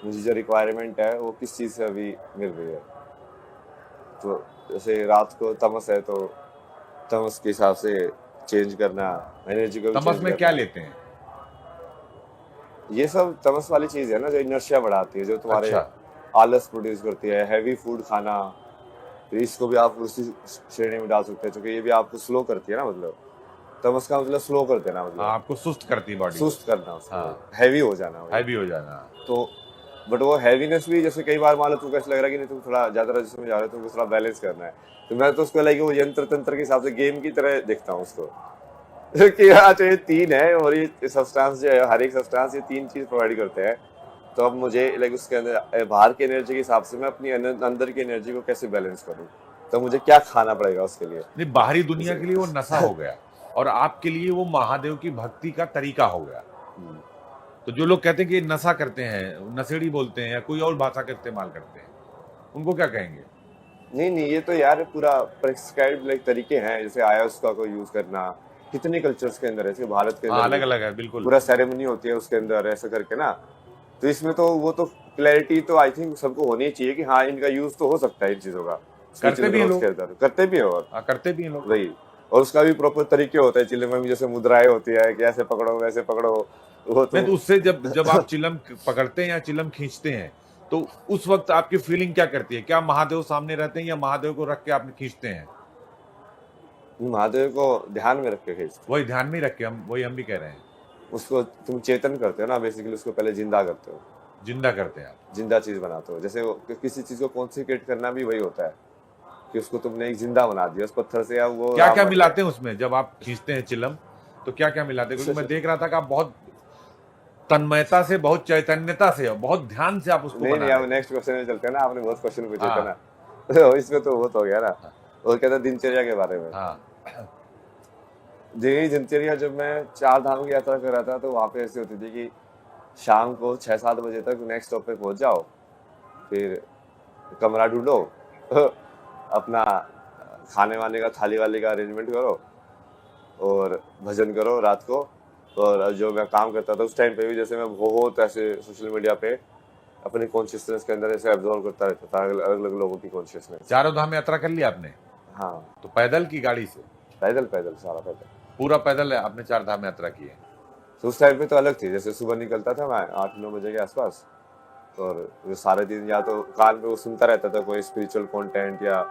मुझे जो रिक्वायरमेंट है वो किस चीज़ से अभी मिल रही है। तो जैसे रात को तमस है तो तमस के हिसाब से चेंज करना, एनर्जी को भी तमस चेंज में क्या करना। लेते हैं? ये सब तमस वाली चीज है ना, जो इनर्शिया बढ़ाती है, जो तुम्हारे अच्छा, आलस प्रोड्यूस करती है, हैवी फूड खाना। तो इसको भी आप उसी श्रेणी में डाल सकते हैं, क्योंकि ये भी आपको स्लो करती है ना, मतलब तमस का मतलब स्लो कर देना, हाँ, मतलब आपको सुस्त करती है बॉडी को। सुस्त करना, उसको हाँ, हैवी हो जाना। हैवी हो जाना। तो बट वो हैवीनेस भी, जैसे कई बार मान लो तुमको ऐसा लग रहा है कि नहीं तुम थोड़ा ज्यादा रजिस्टर में जा रहे हो, तुमको थोड़ा बैलेंस करना है, तो मैं तो उसको लाइक वो यंत्र तंत्र के हिसाब से गेम की तरह देखता हूँ उसको। कि अच्छा ये तीन है और ये सब्सटेंस जो है, हर एक सब्सटेंस ये तीन चीज प्रोवाइड करते हैं। तो अब मुझे लाइक उसके अंदर बाहर की एनर्जी के हिसाब से मैं अपनी अंदर की एनर्जी को कैसे बैलेंस करूँ, तो मुझे क्या खाना पड़ेगा उसके लिए। नहीं, बाहरी दुनिया के लिए वो नशा हो गया और आपके लिए वो महादेव की भक्ति का तरीका हो गया। तो जो लोग कहते हैं कि ये नशा करते हैं, नशेड़ी बोलते हैं या कोई और भाषा का इस्तेमाल करते हैं, उनको क्या कहेंगे? नहीं नहीं, ये तो यार पूरा प्रिस्क्राइब्ड लाइक तरीके हैं, जैसे आयुष का को यूज करना, कितने कल्चर्स के अंदर है, जैसे भारत के हाँ, अंदर अलग अलग है, बिल्कुल। पूरा सेरेमनी होती है उसके अंदर ऐसा करके ना। तो इसमें तो वो तो क्लैरिटी तो आई थिंक सबको होनी चाहिए कि हाँ इनका यूज तो हो सकता है इन चीजों का, करते भी हैं लोग। के अंदर करते भी है। और हाँ, करते भी हैं लोग। वही, और उसका भी प्रॉपर तरीके होते हैं, चिल्ले में भी जैसे मुद्राएं होती है कि ऐसे पकड़ो वैसे पकड़ो, वो नहीं, तो तो उससे जब जब आप चिलम पकड़ते हैं या चिलम खींचते हैं, तो उस वक्त आपकी फीलिंग क्या करती है? क्या महादेव सामने रहते हैं या महादेव को रख के आप खींचते हैं? महादेव को ध्यान में रख के खींचते, वही ध्यान में ही रख के हम भी कह रहे हैं। उसको तुम चेतन करते हो ना, बेसिकली उसको पहले जिंदा करते हो, जिंदा करते हैं आप। जिंदा चीज बनाते हो। जैसे किसी चीज को कॉन्सेंट्रेट करना भी वही होता है कि उसको तुमने एक जिंदा बना दिया उस पत्थर से, या वो क्या राम क्या बन मिलाते हैं उसमें जब आप खींचते हैं चिलम? तो क्या क्या मिलाते हैं? क्योंकि मैं देख रहा था कि आप बहुत तन्मयता से, बहुत चैतन्यता से और बहुत ध्यान से आप उसको गए। नहीं बना नहीं, रहे अब हैं। नेक्स्ट क्वेश्चन में चलते हैं ना, आपने बहुत क्वेश्चन पूछे थे हाँ। ना, तो इसमें तो बहुत हो गया ना। और कहता है दिनचर्या के बारे में। हाँ, यही दिनचर्या, जब मैं 4 धाम की यात्रा कर रहा था तो वहाँ पे ऐसी होती थी कि शाम को 6-7 बजे तक नेक्स्ट स्टॉप पे पहुंच जाओ, फिर कमरा ढूंढो, अपना खाने वाने का थाली वाली का अरेंजमेंट करो और भजन करो रात को। और जो मैं काम करता था उस टाइम पे भी, जैसे मैं बहुत ऐसे सोशल मीडिया पे अपने कॉन्शियसनेस के अंदर ऐसे एब्जॉर्व करता रहता था, अलग अलग लोगों की कॉन्शियसनेस। चारों धाम यात्रा कर ली आपने? हाँ, तो पैदल की गाड़ी से? पैदल पैदल सारा पैदल। पूरा पैदल है आपने 4 धाम यात्रा की है? तो उस टाइम पे तो अलग थी, जैसे सुबह निकलता था मैं 8-9 बजे के आसपास, और जो सारे दिन या तो कान पे वो सुनता रहता था कोई स्पिरिचुअल कंटेंट या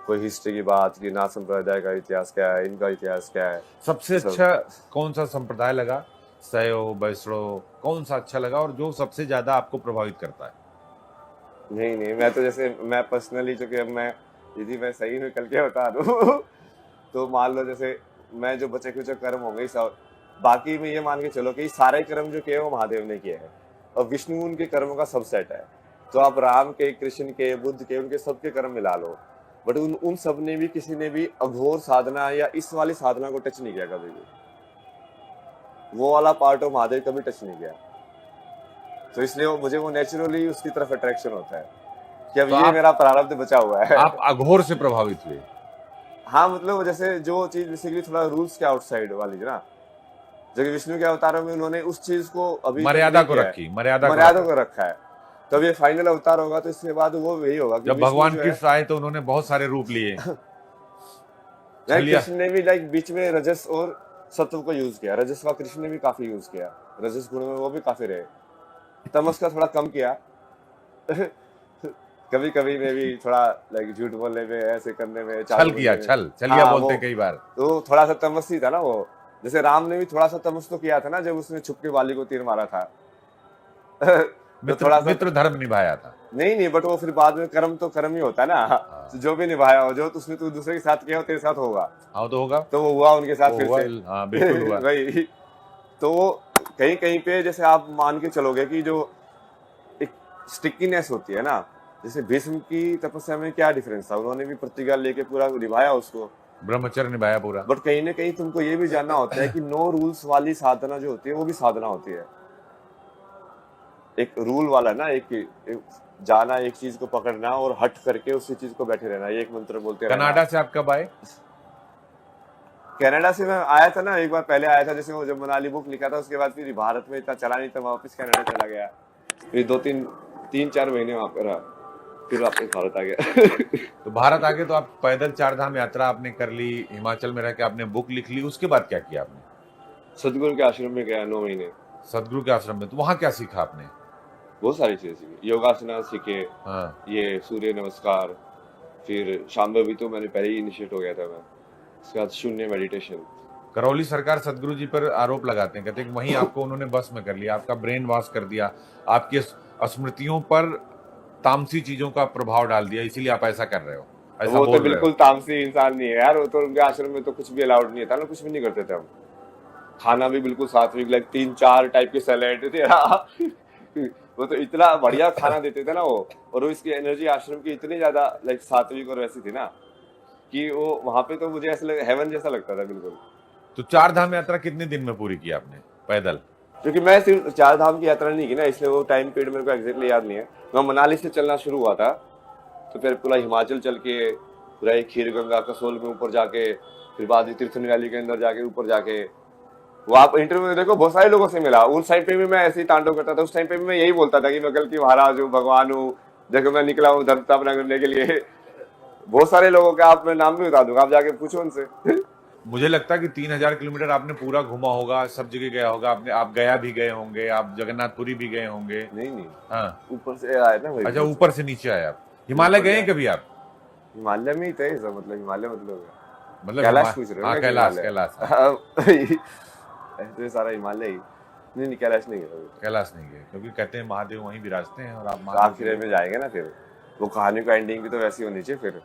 कोई हिस्ट्री की बात कि नाथ संप्रदाय का इतिहास क्या है, इनका इतिहास क्या है। सबसे अच्छा कौन सा संप्रदाय लगा? शैव, वैष्णव, कौन सा अच्छा लगा और जो सबसे ज्यादा आपको प्रभावित करता है? नहीं नहीं, मैं तो जैसे मैं पर्सनली, जो कि अब मैं यदि मैं सही में कल के बता दूं तो मान लो जैसे मैं जो बचे कुछ कर्म होंगे सब, बाकी में ये मान के चलो कि सारे कर्म जो किए वो महादेव ने किए हैं, और विष्णु उनके कर्मों का सबसेट है। तो आप राम के, कृष्ण के, बुद्ध के, उनके सबके कर्म मिला लो, बट उन सब ने भी, किसी ने भी अघोर साधना या इस वाली साधना को टच नहीं किया कभी भी। वो वाला पार्ट ऑफ महादेव कभी टच नहीं किया। तो इसलिए मुझे वो नेचुरली उसकी तरफ अट्रैक्शन होता है कि अब तो ये मेरा प्रारब्ध बचा हुआ है। आप अघोर से प्रभावित हुए? हाँ, मतलब जैसे जो चीज बेसिकली थोड़ा रूल्स के आउटसाइड वाली ना, जो कि विष्णु के अवतारों में उन्होंने उस चीज को अभी मर्यादा को रखी, मर्यादा को रखा है। तो अब ये फाइनल अवतार होगा तो इसके बाद वो यही होगा कि जब भगवान कृष्ण आए तो उन्होंने बहुत सारे रूप लिए। कृष्ण ने भी लाइक बीच में रजस और सत्व को यूज किया, रजस का कृष्ण ने भी काफी यूज किया, रजस गुण में वो भी काफी रहे, तमस का थोड़ा कम किया। कभी कभी में भी थोड़ा लाइक झूठ बोलने में, ऐसे करने में, छल चाल किया, बोलने में। छल छलिया हाँ बोलते वो, कई बार। तो थोड़ा सा तमस ही था ना वो। जैसे राम ने भी थोड़ा सा तमस तो किया था ना, जब उसने छुप के बाली को तीर मारा था। तो मित्र थोड़ा सा मित्र धर्म निभाया था। नहीं नहीं, बट वो फिर बाद में कर्म तो कर्म ही होता है ना। तो जो भी निभाया हो, जो उसने तू दूसरे के साथ किया हो, तेरे साथ होगा। हाँ तो होगा, तो वो हुआ उनके साथ वो फिर हुआ, से। हाँ बिल्कुल हुआ। वही तो कहीं कहीं पे जैसे आप मान के चलोगे कि जो एक स्टिकीनेस होती है ना, जैसे भीष्म की तपस्या में क्या डिफरेंस था, उन्होंने भी प्रतिज्ञा लेके पूरा निभाया उसको। ब्रह्मचर्य निभाया पूरा। बट कहीं ना कहीं तुमको ये भी जानना होता है कि नो रूल्स वाली साधना जो होती है वो भी साधना होती है। एक रूल वाला ना, एक जाना, एक चीज को पकड़ना और हट करके उसी चीज को बैठे रहना, एक मंत्र बोलते रहना। कनाडा से आप कब आए? कनाडा से मैं आया था ना, एक बार पहले आया था, जैसे वो जब मनाली बुक लिखा था उसके बाद फिर भारत में इतना चला नहीं था, वापस कनाडा चला गया, फिर 3-4 महीने वहां पर रहा, फिर वापस भारत आ गया। तो भारत आके तो आप पैदल 4 धाम यात्रा आपने कर ली, हिमाचल में रह के आपने बुक लिख ली, उसके बाद क्या किया आपने? सदगुरु के आश्रम में गया 9 महीने। सदगुरु के आश्रम में, तो वहां क्या सीखा आपने? बहुत सारी चीजें सीखी, योगासना सीखे, हाँ, ये सूर्य नमस्कार, फिर शांभवी तो मैंने पहले ही इनिशिएट हो गया था मैं, उसके बाद शून्य मेडिटेशन। करौली सरकार सदगुरु जी पर आरोप लगाते हैं, कहते हैं कि वहीं आपको उन्होंने बस में कर लिया, आपका ब्रेन वॉश कर दिया, आपकी स्मृतियों पर तामसी चीजों का प्रभाव डाल दिया, इसीलिए आप ऐसा कर रहे हो, ऐसा वो बोल तो रहे हो। बिल्कुल तामसी इंसान नहीं है यार, वो तो उनके आश्रम में तो कुछ भी अलाउड नहीं था ना, कुछ भी नहीं करते थे हम। खाना भी बिल्कुल सात्विक, लाइक 3-4 टाइप के सैलेड थे। वो तो इतना बढ़िया खाना देते थे ना वो, और वो इसकी एनर्जी आश्रम की इतनी ज्यादा लाइक सात्विक और वैसी थी ना, कि वो वहां पे तो मुझे ऐसा हेवन जैसा लगता था बिल्कुल। तो 4 धाम यात्रा कितने दिन में पूरी की आपने पैदल? क्योंकि मैं सिर्फ 4 धाम की यात्रा नहीं की ना, इसलिए वो टाइम पीरियड मेरे को एग्जैक्टली याद नहीं है। मैं मनाली से चलना शुरू हुआ था, तो फिर पूरा हिमाचल चल के, पूरा एक खीर गंगा कसोल में ऊपर जाके, फिर बाद तीर्थनी वैली के अंदर जाके, ऊपर जाके वहां पर इंटरव्यू में देखो बहुत सारे लोगों से मिला। उस टाइम पे भी मैं ऐसे ही तांडव करता था, उस टाइम पे भी मैं यही बोलता था कि मैं कल की महाराज हूँ, भगवान हूँ, देखो मैं निकला हूँ धर्म स्थापना करने के लिए। बहुत सारे लोगों के आप मैं नाम भी बता दूंगा, आप जाके पूछो उनसे। मुझे लगता है कि 3000 किलोमीटर आपने पूरा घुमा होगा, सब जगह गया होगा आपने, आप गया भी गए होंगे, आप जगन्नाथपुरी भी गए होंगे। नहीं नहीं, हाँ, ऊपर से आए ना वही। अच्छा ऊपर से नीचे आए आप। हिमालय गए हैं कभी आप? हिमालय में ही थे सब, मतलब हिमालय मतलब मतलब कैलाश पूछ रहे हो हाँ ना? कैलाश, कैलाश ऐसे सारा हिमालय ही नहीं, कैलाश नहीं है। कैलाश नहीं गए क्योंकि कहते हैं महादेव वहीं विराजते हैं और आप आखिर में जाएंगे ना, फिर वो कहानी का एंडिंग भी तो वैसी होनी चाहिए फिर।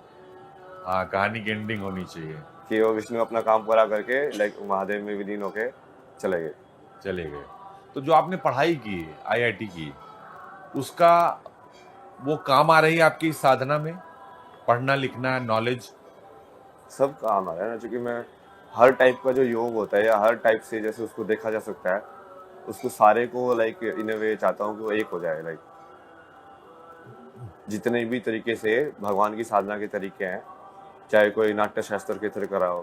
हाँ, कहानी की एंडिंग होनी चाहिए कि वो विष्णु अपना काम पूरा करके लाइक महादेव में विलीन होके चले गए। चले गए। तो जो आपने पढ़ाई की आईआईटी की, उसका वो काम आ रही है आपकी इस साधना में? पढ़ना लिखना नॉलेज सब काम आ रहा है ना, क्योंकि मैं हर टाइप का जो योग होता है या हर टाइप से जैसे उसको देखा जा सकता है, उसको सारे को लाइक इन अ वे चाहता हूँ कि वो एक हो जाए। लाइक जितने भी तरीके से भगवान की साधना के तरीके हैं, चाहे कोई नाट्य शास्त्र के तरह करा हो,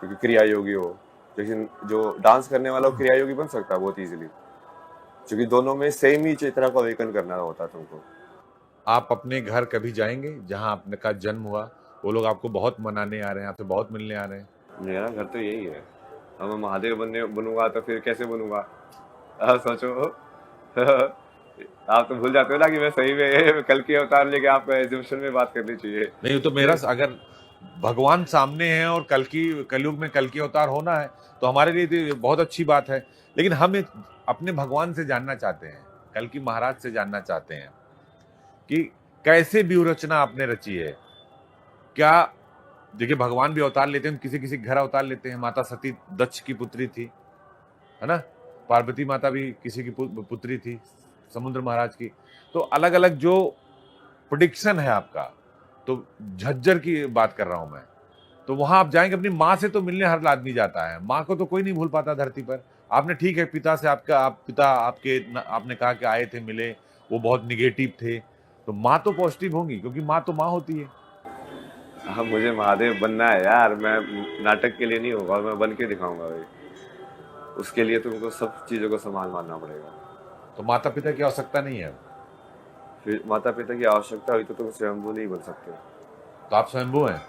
क्योंकि क्रिया योगी हो, लेकिन जो डांस करने वाला वो क्रिया योगी बन सकता है बहुत इजीली, क्योंकि दोनों में सेम ही चेतना को अवेकन करना होता है तुमको। आप अपने घर कभी जाएंगे जहां आपका जन्म हुआ? वो लोग आपको बहुत मनाने आ रहे हैं, आपसे बहुत मिलने आ रहे हैं। मेरा घर तो यही है। अब मैं महादेव बनूंगा तो फिर कैसे बनूंगा? आप सोचो। आप तो भूल जाते हो ना कि मैं सही में कल के अवतार लेके आप एग्जीबिशन में बात करनी चाहिए। नहीं तो मेरा अगर भगवान सामने है और कलयुग में कल की अवतार होना है तो हमारे लिए तो ये बहुत अच्छी बात है, लेकिन हम अपने भगवान से जानना चाहते हैं, कल की महाराज से जानना चाहते हैं कि कैसे व्यूह रचना आपने रची है। क्या देखिए, भगवान भी अवतार लेते हैं, किसी किसी घर अवतार लेते हैं। माता सती दक्ष की पुत्री थी, है ना? पार्वती माता भी किसी की पुत्री थी, समुद्र महाराज की। तो अलग अलग जो प्रोडिक्शन है आपका, तो झज्जर की बात कर रहा हूं मैं, तो वहां आप जाएंगे, अपनी माँ से तो मिलने हर आदमी जाता है, माँ को तो कोई नहीं भूल पाता धरती पर। आपने ठीक है पिता से पिता आपने कहा कि आए थे मिले, वो बहुत निगेटिव थे, तो माँ तो पॉजिटिव होंगी क्योंकि माँ तो माँ होती है। हाँ, मुझे महादेव बनना है यार, मैं नाटक के लिए नहीं होगा, मैं बन के दिखाऊंगा भाई। उसके लिए तुमको सब चीजों को संभाल मानना पड़ेगा। तो माता पिता की आवश्यकता नहीं है? फिर माता पिता की आवश्यकता हुई तो तुम स्वयंभू नहीं बन सकते। तो आप स्वयंभू हैं?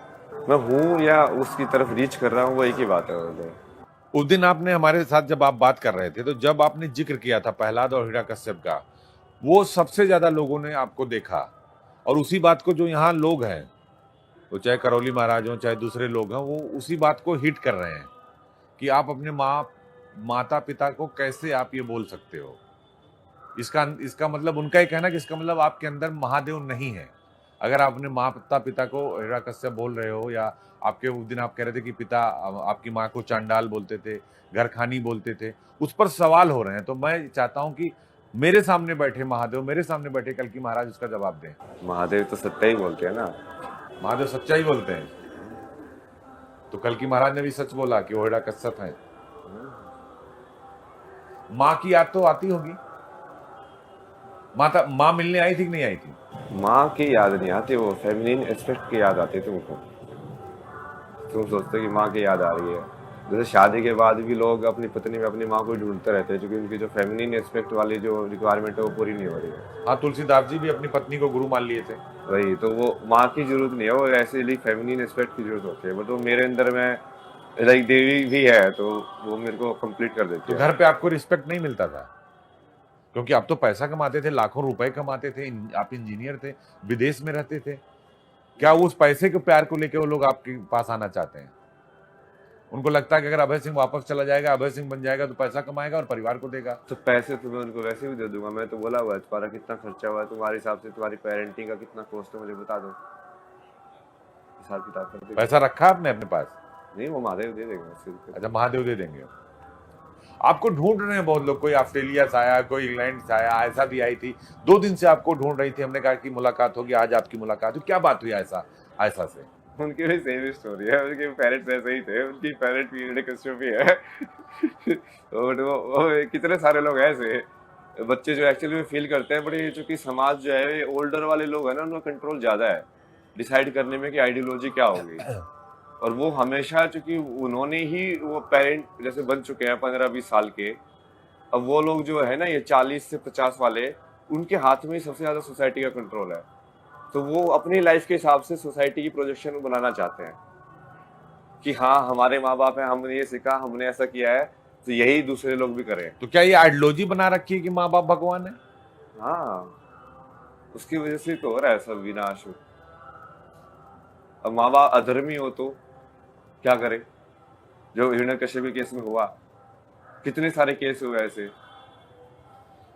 मैं हूँ या उसकी तरफ रीच कर रहा हूँ, वो एक ही बात है। उस दिन आपने हमारे साथ जब आप बात कर रहे थे तो जब आपने जिक्र किया था प्रहलाद और हिरण्यकश्यप का, वो सबसे ज्यादा लोगों ने आपको देखा। और उसी बात को जो यहाँ लोग हैं, वो चाहे करौली महाराज हो चाहे दूसरे लोग हैं, वो उसी बात को हिट कर रहे हैं कि आप अपने माता पिता को कैसे आप ये बोल सकते हो। इसका मतलब उनका ही कहना कि इसका मतलब आपके अंदर महादेव नहीं है। अगर आप अपने माता पिता को हिरण्यकश्यप बोल रहे हो, या आपके उस दिन आप कह रहे थे कि पिता आपकी माँ को चांडाल बोलते थे, घरखानी बोलते थे, उस पर सवाल हो रहे हैं। तो मैं चाहता हूं कि मेरे सामने बैठे महादेव, मेरे सामने बैठे कल्कि महाराज उसका जवाब दें। महादेव तो सत्य ही बोलते हैं ना। महादेव सच्चाई बोलते हैं, तो कल्कि महाराज ने भी सच बोला कि वो हिरण्यकश्यप है। माँ की याद तो आती होगी, माँ मिलने आई थी कि नहीं आई थी? माँ की याद नहीं आती, वो फेमिनिन एस्पेक्ट की याद आती है तुमको। तुम सोचते हो कि माँ की याद आ रही है। जैसे शादी के बाद भी लोग अपनी पत्नी में अपनी माँ को ढूंढते रहते हैं, क्योंकि उनकी जो फेमिनिन एस्पेक्ट वाली जो रिक्वायरमेंट है वो पूरी नहीं हो रही है। हाँ, तुलसीदास जी भी अपनी पत्नी को गुरु मान लिए थे। वही तो, वो माँ की जरूरत नहीं है, वो ऐसे फेमिनिन एस्पेक्ट की जरूरत होती है। बट वो मेरे अंदर में लाइक देवी भी है, तो वो मेरे को कंप्लीट कर देती तो है। घर पे आपको रिस्पेक्ट नहीं मिलता था? क्योंकि आप तो पैसा कमाते थे, लाखों रुपए कमाते थे, आप इंजीनियर थे, विदेश में रहते थे। क्या उस पैसे के प्यार को लेकर वो लोग आपके पास आना चाहते हैं? उनको लगता है कि अगर अभय सिंह वापस चला जाएगा, अभय सिंह बन जाएगा, तो पैसा कमाएगा और परिवार को देगा। तो पैसे तो मैं उनको वैसे भी दे दूंगा। मैं तो बोला हुआ है, तुम्हारा कितना खर्चा हुआ है, तुम्हारे हिसाब से तुम्हारी पेरेंटिंग का कितना कॉस्ट है, मुझे बता दो, हिसाब किताब कर दो। पैसा रखा आपने अपने पास? नहीं, वो महादेव दे देंगे। अच्छा, महादेव दे देंगे। आपको ढूंढ रहे हैं बहुत लोग, कोई ऑस्ट्रेलिया से आया, कोई इंग्लैंड से आया, ऐसा भी आई थी 2 दिन से आपको ढूंढ रही थी। हमने कहा कि मुलाकात होगी, आज आपकी मुलाकात हुई। क्या बात हुई ऐसा से? उनकी भी सेम स्टोरी है। उनके पेरेंट्स ऐसे ही थे, उनकी पेरेंट भी हिरण्यकश्यप भी है। और वो कितने सारे लोग ऐसे बच्चे जो एक्चुअली में फील करते हैं, बट ये चूंकि समाज जो है, ओल्डर वाले लोग हैं ना, उनका कंट्रोल ज्यादा है डिसाइड करने में कि आइडियोलॉजी क्या होगी। और वो हमेशा, चूंकि उन्होंने ही वो पेरेंट जैसे बन चुके हैं 15-20 साल के, अब वो लोग जो है ना, ये 40 से 50 वाले, उनके हाथ में ही सबसे ज्यादा सोसाइटी का कंट्रोल है। तो वो अपनी लाइफ के हिसाब से सोसाइटी की प्रोजेक्शन बनाना चाहते हैं कि हाँ, हमारे माँ बाप हैं, हमने ये सीखा, हमने ऐसा किया है, तो यही दूसरे लोग भी करें। तो क्या ये आइडियोलॉजी बना रखी है कि माँ बाप भगवान है? हाँ, उसकी वजह से तो हो रहा है सब विनाश। अब माँ बाप अधर्मी हो तो क्या करे? जो हिरण्यकश्यप के केस में हुआ, कितने सारे केस हुए ऐसे।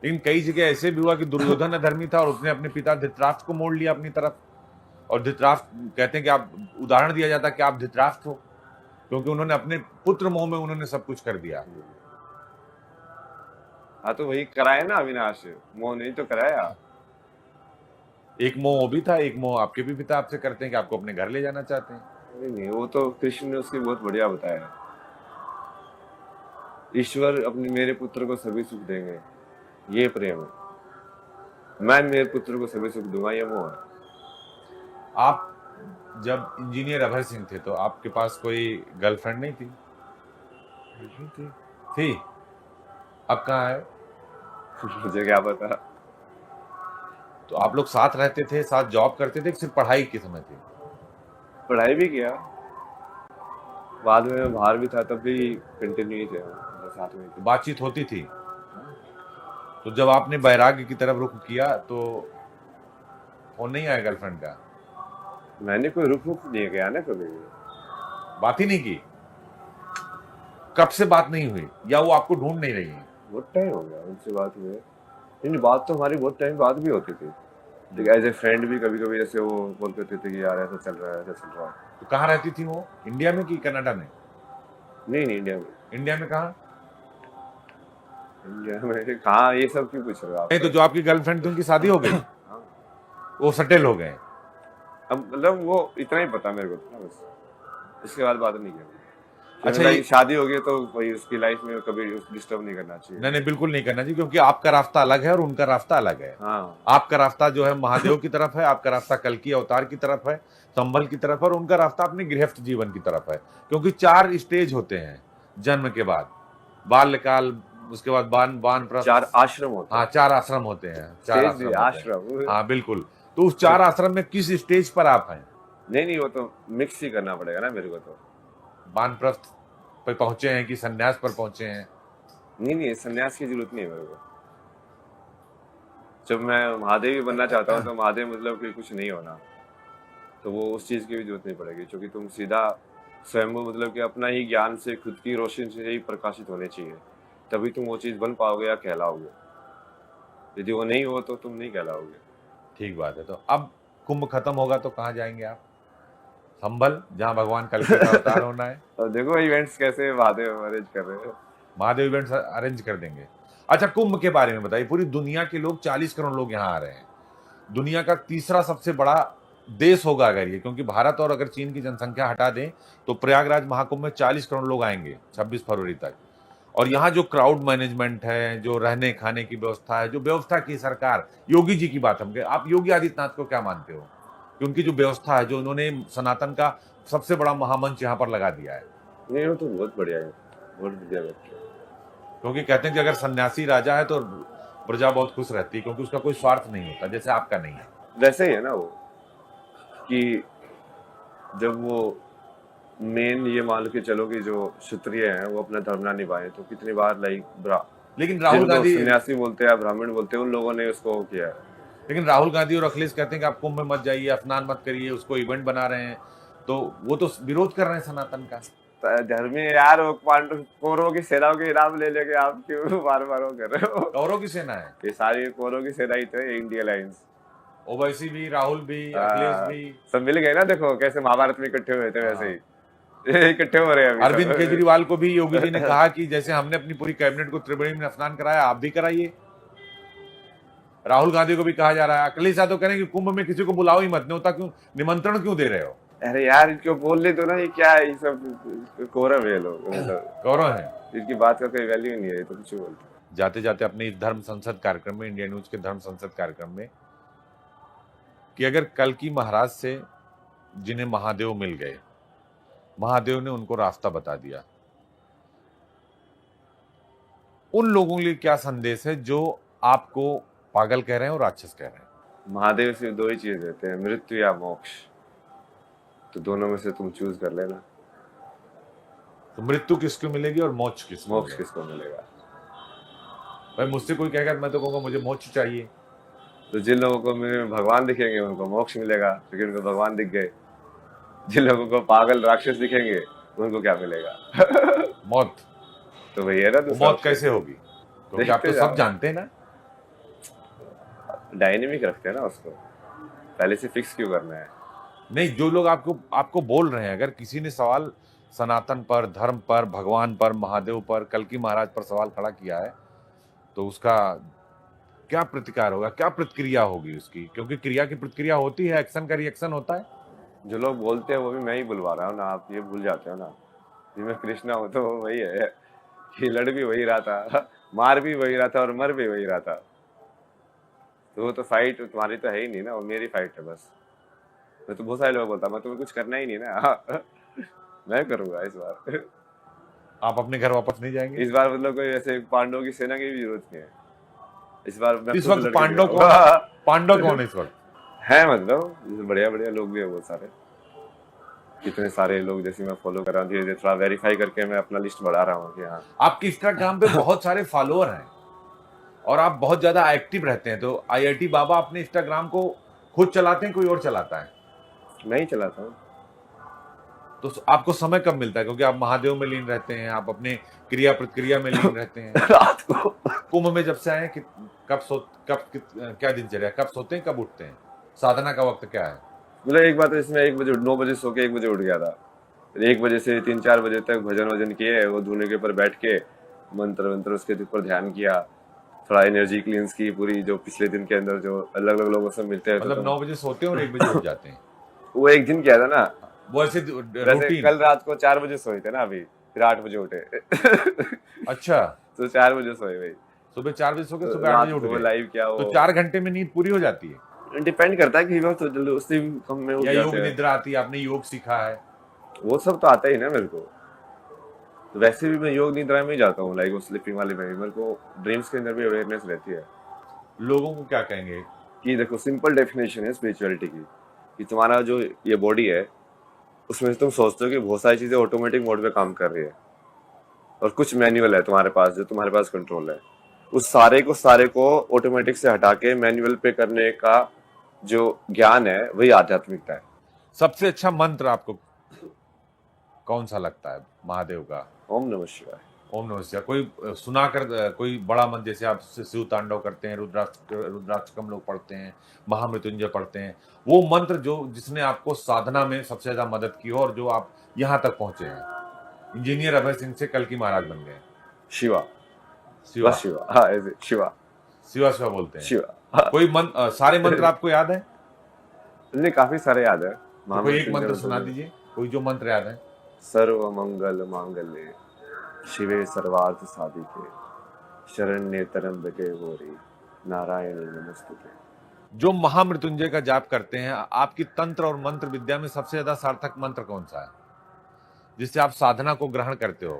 लेकिन कई जगह ऐसे भी हुआ कि दुर्योधन अधर्मी था और उसने अपने पिता धृतराष्ट्र को मोड़ लिया अपनी तरफ। और धृतराष्ट्र कहते हैं कि आप, उदाहरण दिया जाता है कि आप धृतराष्ट्र हो, क्योंकि उन्होंने अपने पुत्र मोह में उन्होंने सब कुछ कर दिया। हाँ, तो वही कराया ना अविनाश, मोह नहीं तो कराया। एक मोह भी था, एक मोह आपके भी पिता आपसे करते हैं कि आपको अपने घर ले जाना चाहते हैं। नहीं, वो तो कृष्ण ने उसकी बहुत बढ़िया बताया। ईश्वर अपने मेरे पुत्र को सभी सुख देंगे, ये प्रेम है। मैं मेरे पुत्र को सभी सुख दूंगा, ये मोह है। आप जब इंजीनियर अभय सिंह थे तो आपके पास कोई गर्लफ्रेंड नहीं थी? थी? अब कहाँ है? मुझे क्या पता। तो आप लोग साथ रहते थे, साथ जॉब करते थे, कि सिर्फ पढ़ाई के समय थी? पढ़ाई भी किया, बाद में मैं बाहर भी था, तब भी कंटिन्यू ही थे साथ में। तो बातचीत होती थी? तो जब आपने वैराग्य की तरफ रुख किया तो फोन नहीं आया गर्लफ्रेंड का? मैंने कोई रुख नहीं किया ना कभी, बात ही नहीं की? कब से बात नहीं हुई, या वो आपको ढूंढ नहीं रही है? बहुत टाइम हो गया उनसे बात हुए। नहीं, बात तो हमारी बहुत टाइम बाद भी होती थी, एज ए फ्रेंड भी। कभी कभी जैसे वो बोलते थे कि यार ऐसा चल रहा है, ऐसा चल रहा है। तो कहाँ रहती थी वो, इंडिया में कि कनाडा में? नहीं, इंडिया में। इंडिया में कहाँ? इंडिया में कहाँ, ये सब क्यों पूछ रहे हो आप? नहीं, तो जो आपकी गर्लफ्रेंड थी उनकी शादी हो गई? वो सेटल हो गए? अब मतलब वो इतना ही पता मेरे को था बस, इसके बाद बात नहीं की। अच्छा, ये शादी हो गई तो वही उसकी लाइफ में कभी डिस्टर्ब नहीं करना चाहिए। नहीं, बिल्कुल नहीं करना चाहिए, क्योंकि आपका रास्ता अलग है और उनका रास्ता अलग है। हाँ, आपका रास्ता जो है महादेव की तरफ है, आपका रास्ता कल्कि अवतार की तरफ है, संभल की तरफ है, और उनका रास्ता अपने गृहस्थ जीवन की तरफ है। क्योंकि 4 स्टेज होते हैं जन्म के बाद, बाल्यकाल, उसके बाद वानप्रस्थ, 4 आश्रम होते हैं। हाँ, 4 आश्रम होते हैं, 4 आश्रम होते हैं। आश्रम, हाँ बिल्कुल। तो उस 4 आश्रम में किस स्टेज पर आप हैं? नहीं, वो तो मिक्स ही करना पड़ेगा ना मेरे को। तो वानप्रस्थ, पे पहुंचे हैं कि संन्यास पर पहुंचे हैं? नहीं, संन्यास की जरूरत नहीं है मेरे को। जब मैं महादेव ही बनना चाहता हूँ तो महादेव मतलब कि कुछ नहीं होना, तो वो उस चीज की भी जरूरत नहीं पड़ेगी, क्योंकि तुम सीधा स्वयं मतलब कि अपना ही ज्ञान से, खुद की रोशनी से ही प्रकाशित होने चाहिए, तभी तुम वो चीज बन पाओगे या कहलाओगे। यदि वो नहीं हो तो तुम नहीं कहलाओगे। ठीक बात है। तो अब कुंभ खत्म होगा तो कहाँ जाएंगे आप? संभल, जहाँ भगवान कल्कि का अवतार होना है। और देखो इवेंट्स कैसे महादेव अरेंज कर रहे हो। महादेव इवेंट्स अरेंज कर देंगे। अच्छा, कुंभ के बारे में बताइए। पूरी दुनिया के लोग 40 करोड़ लोग यहाँ आ रहे हैं। दुनिया का तीसरा सबसे बड़ा देश होगा अगर ये, क्योंकि भारत और अगर चीन की जनसंख्या हटा दें तो प्रयागराज महाकुंभ में 40 करोड़ लोग आएंगे 26 फरवरी तक। और यहाँ जो क्राउड मैनेजमेंट है, जो रहने खाने की व्यवस्था है, जो व्यवस्था की सरकार, योगी जी की बात हम करें, आप योगी आदित्यनाथ को क्या मानते हो कि उनकी जो व्यवस्था है, जो उन्होंने सनातन का सबसे बड़ा महामंच यहाँ पर लगा दिया है? नहीं, वो तो बहुत बढ़िया है, बहुत बढ़िया बात है। क्योंकि कहते हैं कि अगर सन्यासी राजा है तो प्रजा बहुत खुश रहती है, क्योंकि उसका कोई स्वार्थ नहीं होता, जैसे आपका नहीं है। वैसे ही है ना वो, कि जब वो मेन ये मान के चलो कि जो क्षत्रिय हैं वो अपना धर्म ना निभाए, तो कितनी बार लेकिन राहुल गांधी सन्यासी बोलते हैं, ब्राह्मण बोलते हैं, उन लोगों ने उसको किया है। लेकिन राहुल गांधी और अखिलेश कहते हैं कि आप कुंभ में मत जाइए, स्नान मत करिए, उसको इवेंट बना रहे हैं, तो वो तो विरोध कर रहे हैं सनातन का। धर्मी यार, वो पांडव कौरवों की सेनाओं के नाम ले लेके आप क्यों बार बार वो कर रहे हो? कौरवों की सेना है ये सारी कौरवों की सेना ही तो है, इंडिया अलायंस। ओवैसी भी, राहुल भी, अखिलेश भी, सब मिल गए ना। देखो कैसे महाभारत में इकट्ठे हुए थे, वैसे ही इकट्ठे हो रहे हैं अभी। अरविंद केजरीवाल को भी योगी जी ने कहा कि जैसे हमने अपनी पूरी कैबिनेट को त्रिवेणी में स्नान कराया, आप भी कराइए। राहुल गांधी को भी कहा जा रहा है। अखिलेश यादव कह रहे हैं कि कुंभ में किसी को बुलाओ ही मत, न्योता क्यों, निमंत्रण क्यों दे रहे हो? अरे यार, इनको बोल ले तो ना, ये क्या है, ये सब कौरव है लोग, मतलब गौरव है, इनकी बात का कोई वैल्यू नहीं है, तो कुछ बोलते। जाते जाते अपने इस धर्म संसद कार्यक्रम में, इंडिया न्यूज के धर्म संसद कार्यक्रम में, कि अगर कल्कि महाराज से जिन्हें महादेव मिल गए, महादेव ने उनको रास्ता बता दिया, उन लोगों के लिए क्या संदेश है जो आपको पागल कह रहे हैं और राक्षस कह रहे हैं? महादेव से दो ही चीज देते हैं, मृत्यु या मोक्ष, तो दोनों में से तुम चूज कर लेना। तो मृत्यु किसको मिलेगी और मोक्ष मोक्ष किसको मिलेगा? भाई मुझसे कोई कहेगा, मैं तो कहूंगा मुझे मोक्ष चाहिए। तो जिन लोगों को भगवान दिखेंगे उनको मोक्ष मिलेगा, क्योंकि उनको भगवान दिख गए। जिन लोगों को पागल राक्षस दिखेंगे उनको क्या मिलेगा? मौत। तो वही है ना, मौत कैसे होगी? क्योंकि आप तो सब जानते हैं ना। डायनेमिक रखते हैं ना उसको, पहले से फिक्स क्यों करना है? नहीं, जो लोग आपको बोल रहे हैं, अगर किसी ने सवाल सनातन पर, धर्म पर, भगवान पर, महादेव पर, कल्कि महाराज पर सवाल खड़ा किया है, तो उसका क्या प्रतिकार होगा, क्या प्रतिक्रिया होगी उसकी? क्योंकि क्रिया की प्रतिक्रिया होती है, एक्शन का रिएक्शन होता है। जो लोग बोलते हैं वो भी मैं ही बुलवा रहा हूँ ना, आप ये भूल जाते हो ना कि मैं कृष्णा हूँ, तो वही है कि लड़ भी वही रहा था, मार भी वही रहा था और मर भी वही रहा था। तो वो तो फाइट तुम्हारी तो है ही नहीं ना, वो मेरी फाइट है बस। मैं तो बहुत सारे लोग बोलता, मैं तुम्हें कुछ करना ही नहीं ना। मैं करूंगा इस बार। आप अपने घर वापस नहीं जाएंगे इस बार? मतलब कोई ऐसे पांडवों की सेना की भी जरूरत नहीं है इस बार। इस वक्त पांडव कौन है इस वक्त? है मतलब बढ़िया बढ़िया लोग भी है बहुत सारे, कितने सारे लोग जैसे मैं फॉलो कर रहा हूँ, धीरे धीरे थोड़ा वेरीफाई करके मैं अपना लिस्ट बढ़ा रहा हूँ कि हाँ। आपके इंस्टाग्राम पे बहुत सारे फॉलोअर हैं और आप बहुत ज्यादा एक्टिव रहते हैं, तो IIT बाबा अपने इंस्टाग्राम को खुद चलाते हैं, कोई और चलाता है? नहीं चलाता हूँ। तो आपको समय कब मिलता है? क्योंकि आप महादेव में लीन रहते हैं, आप अपने क्रिया प्रतिक्रिया में लीन रहते हैं। रात को कुंभ में जब से आए क्या दिनचर्या, कब सोते हैं, कब उठते हैं, साधना का वक्त क्या है? मतलब एक बात है, इसमें 1 बजे 9 बजे सो के 1 बजे उठ गया था, 1 बजे से 3-4 बजे तक भजन किए, वो धुने के ऊपर बैठ के मंत्र उसके ऊपर ध्यान किया, थोड़ा एनर्जी क्लींस की पूरी, जो पिछले दिन के अंदर जो अलग अलग लोगों से मिलते हैं। मतलब 9 बजे सोते हैं और 1 बजे उठ जाते हैं? वो एक दिन किया था ना, वो ऐसे रूटीन। कल रात को 4 बजे सोए थे ना, अभी फिर 8 बजे उठे। अच्छा, तो 4 बजे सोए भाई, सुबह 4 बजे सो के सुबह 8 बजे उठ गए। लाइव क्या तो 4 घंटे में नींद पूरी हो जाती है? डिपेंड करता है कि वक्त उससे कम में उठ या जाते योग हैं। निद्रा आती है, आपने योग सीखा है? वो सब तो आता ही ना मेरे को, तो वैसे भी मैं योग निद्रा में ही जाता हूँ, लाइक वो स्लीपिंग वाले में मेरे को ड्रीम्स के अंदर भी अवेयरनेस रहती है। लोगों को क्या कहेंगे? कि देखो सिंपल डेफिनेशन है स्पिरिचुअलिटी की, कि तुम्हारा जो ये बॉडी है उसमें तुम सोचते हो कि बहुत सारी चीजें ऑटोमेटिक मोड पे काम कर रही है, और कुछ मैनुअल है तुम्हारे पास, जो तुम्हारे पास कंट्रोल है, उस सारे को ऑटोमेटिक से हटा के मैनुअल पे करने का जो ज्ञान है वही आध्यात्मिकता है। सबसे अच्छा मंत्र आपको कौन सा लगता है महादेव का? ओम नमः शिवाय। ओम नमः शिवाय। कोई सुनाकर कोई बड़ा मंत्र, जैसे आप शिव तांडव करते हैं, रुद्राष्टकम लोग पढ़ते हैं, महामृत्युंजय पढ़ते हैं, वो मंत्र जो जिसने आपको साधना में सबसे ज्यादा मदद की हो और जो आप यहाँ तक पहुंचे हैं, इंजीनियर अभय सिंह से कल की महाराज बन गए? शिवा, शिवा। बस शिवा, हाँ ऐसे शिवा, शिवा शिवा बोलते हैं। शिवा, हाँ। कोई सारे मंत्र आपको याद है? नहीं, काफी सारे याद है। तो कोई एक मंत्र सुना दीजिए, कोई जो मंत्र याद है। सर्व मंगल मांगल्ये शिवे सर्वार्थ साधिके शरण्ये त्र्यंबके गौरी नारायणी नमस्तुते। जो महामृत्युंजय का जाप करते हैं, आपकी तंत्र और मंत्र विद्या में सबसे ज्यादा सार्थक मंत्र कौन सा है, जिससे आप साधना को ग्रहण करते हो,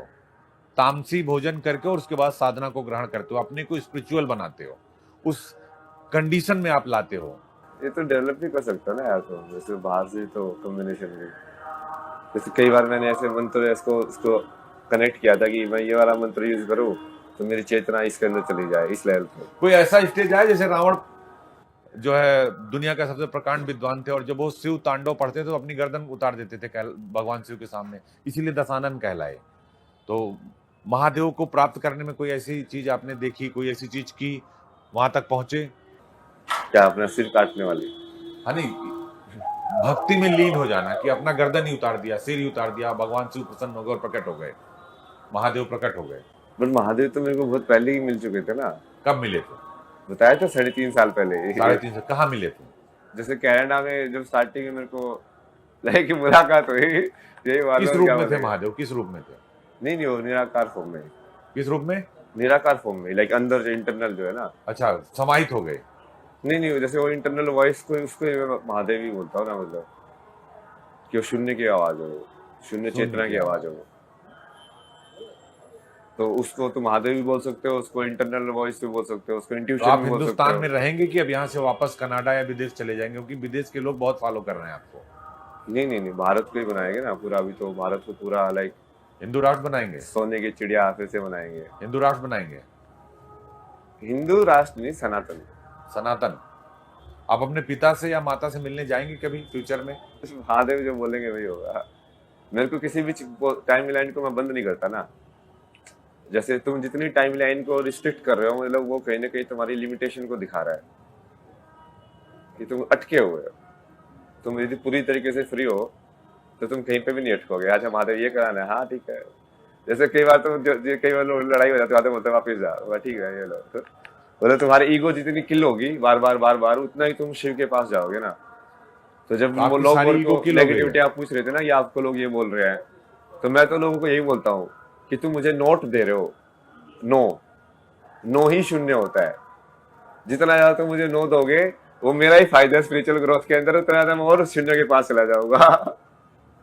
तामसी भोजन करके और उसके बाद साधना को ग्रहण करते हो, अपने को स्पिरिचुअल बनाते हो, उस कंडीशन में आप लाते हो? ये तो डेवलप भी कर सकता है ना यार, तो जैसे बाहर से तो कॉम्बिनेशन में, जैसे कई बार मैंने ऐसे मंत्र इसको कनेक्ट किया था कि मैं ये वाला मंत्र यूज करूँ तो मेरी चेतना इसके अंदर चली जाए, इस लेवल पे। कोई ऐसा स्टेज आया, जैसे रावण जो है दुनिया का सबसे प्रकांड विद्वान थे, और जब वो शिव तांडव पढ़ते थे तो अपनी गर्दन उतार देते थे भगवान शिव के सामने, इसीलिए दशानन कहलाए। तो महादेव को प्राप्त करने में कोई ऐसी चीज आपने देखी, कोई ऐसी चीज की, वहां तक पहुंचे? क्या अपना सिर काटने वाली? हाँ, नहीं, भक्ति में लीन हो जाना, कि अपना गर्दन ही उतार दिया, सिर ही उतार दिया, भगवान शिव प्रसन्न हो गए और प्रकट हो गए, महादेव प्रकट हो गए। बट महादेव तो मेरे को बहुत पहले ही मिल चुके थे ना। कब मिले थे? बताया था 3.5 साल पहले। 3.5 साल? कहाँ मिले थे? जैसे कनाडा में जब स्टार्टिंग में मेरे को लाइक की मुलाकात हुई, यही किस रूप में थे महादेव? किस रूप में थे? नहीं, वो निराकार फॉर्म में। किस रूप में? निराकार फॉर्म में, लाइक अंदर जो इंटरनल जो है ना। अच्छा, समाहित हो गए? नहीं, जैसे वो इंटरनल वॉइस को, उसको मैं महादेव ही बोलता हूँ ना, मतलब कि वो शून्य की आवाज हो, शून्य चेतना की आवाज हो, तो उसको तो महादेव भी बोल सकते हो, उसको इंटरनल वॉइस भी बोल सकते हो, उसको इंट्यूशन आप भी बोल सकते हो। हिंदुस्तान में रहेंगे कि अब यहाँ से वापस कनाडा या विदेश चले जाएंगे, क्योंकि विदेश के लोग बहुत फॉलो कर रहे हैं आपको? नहीं, भारत को ही बनाएंगे ना पूरा। अभी तो भारत को पूरा लाइक हिंदू राष्ट्र बनाएंगे, सोने की चिड़िया फिर से बनाएंगे। हिंदू राष्ट्र बनाएंगे? हिंदू राष्ट्र नहीं, सनातन। सनातन। आप अपने पिता से या माता से मिलने जाएंगे कभी फ्यूचर में? महादेव जो बोलेंगे वही होगा। मेरे को किसी भी टाइम लाइन को मैं बंद नहीं करता ना। जैसे तुम जितनी टाइम लाइन को रिस्ट्रिक्ट कर रहे हो, मतलब वो कहीं ना कहीं तुम्हारी लिमिटेशन को दिखा रहा है कि तुम अटके हुए हो। तुम यदि पूरी तरीके से फ्री हो तो तुम कहीं पे भी नहीं अटकोगे। अच्छा महादेव ये कराना है, हाँ ठीक है। जैसे कई बार तो कई बार लड़ाई हो जाती है, बोलते वापिस जा, ठीक है ये लो, तो बोले तुम्हारी ईगो जितनी किल होगी बार बार उतना ही तुम शिव के पास जाओगे ना। तो जब वो लोग नेगेटिविटी आप पूछ रहे थे ना, ये आपको लोग ये बोल रहे हैं, तो मैं तो लोगों को यही बोलता हूँ कि तुम मुझे नोट दे रहे हो। नो ही शून्य होता है। जितना ज्यादा तुम मुझे नो दोगे वो मेरा ही फायदा है स्पिरिचुअल ग्रोथ के अंदर, उतना ज्यादा मैं और शून्य के पास चला जाऊंगा।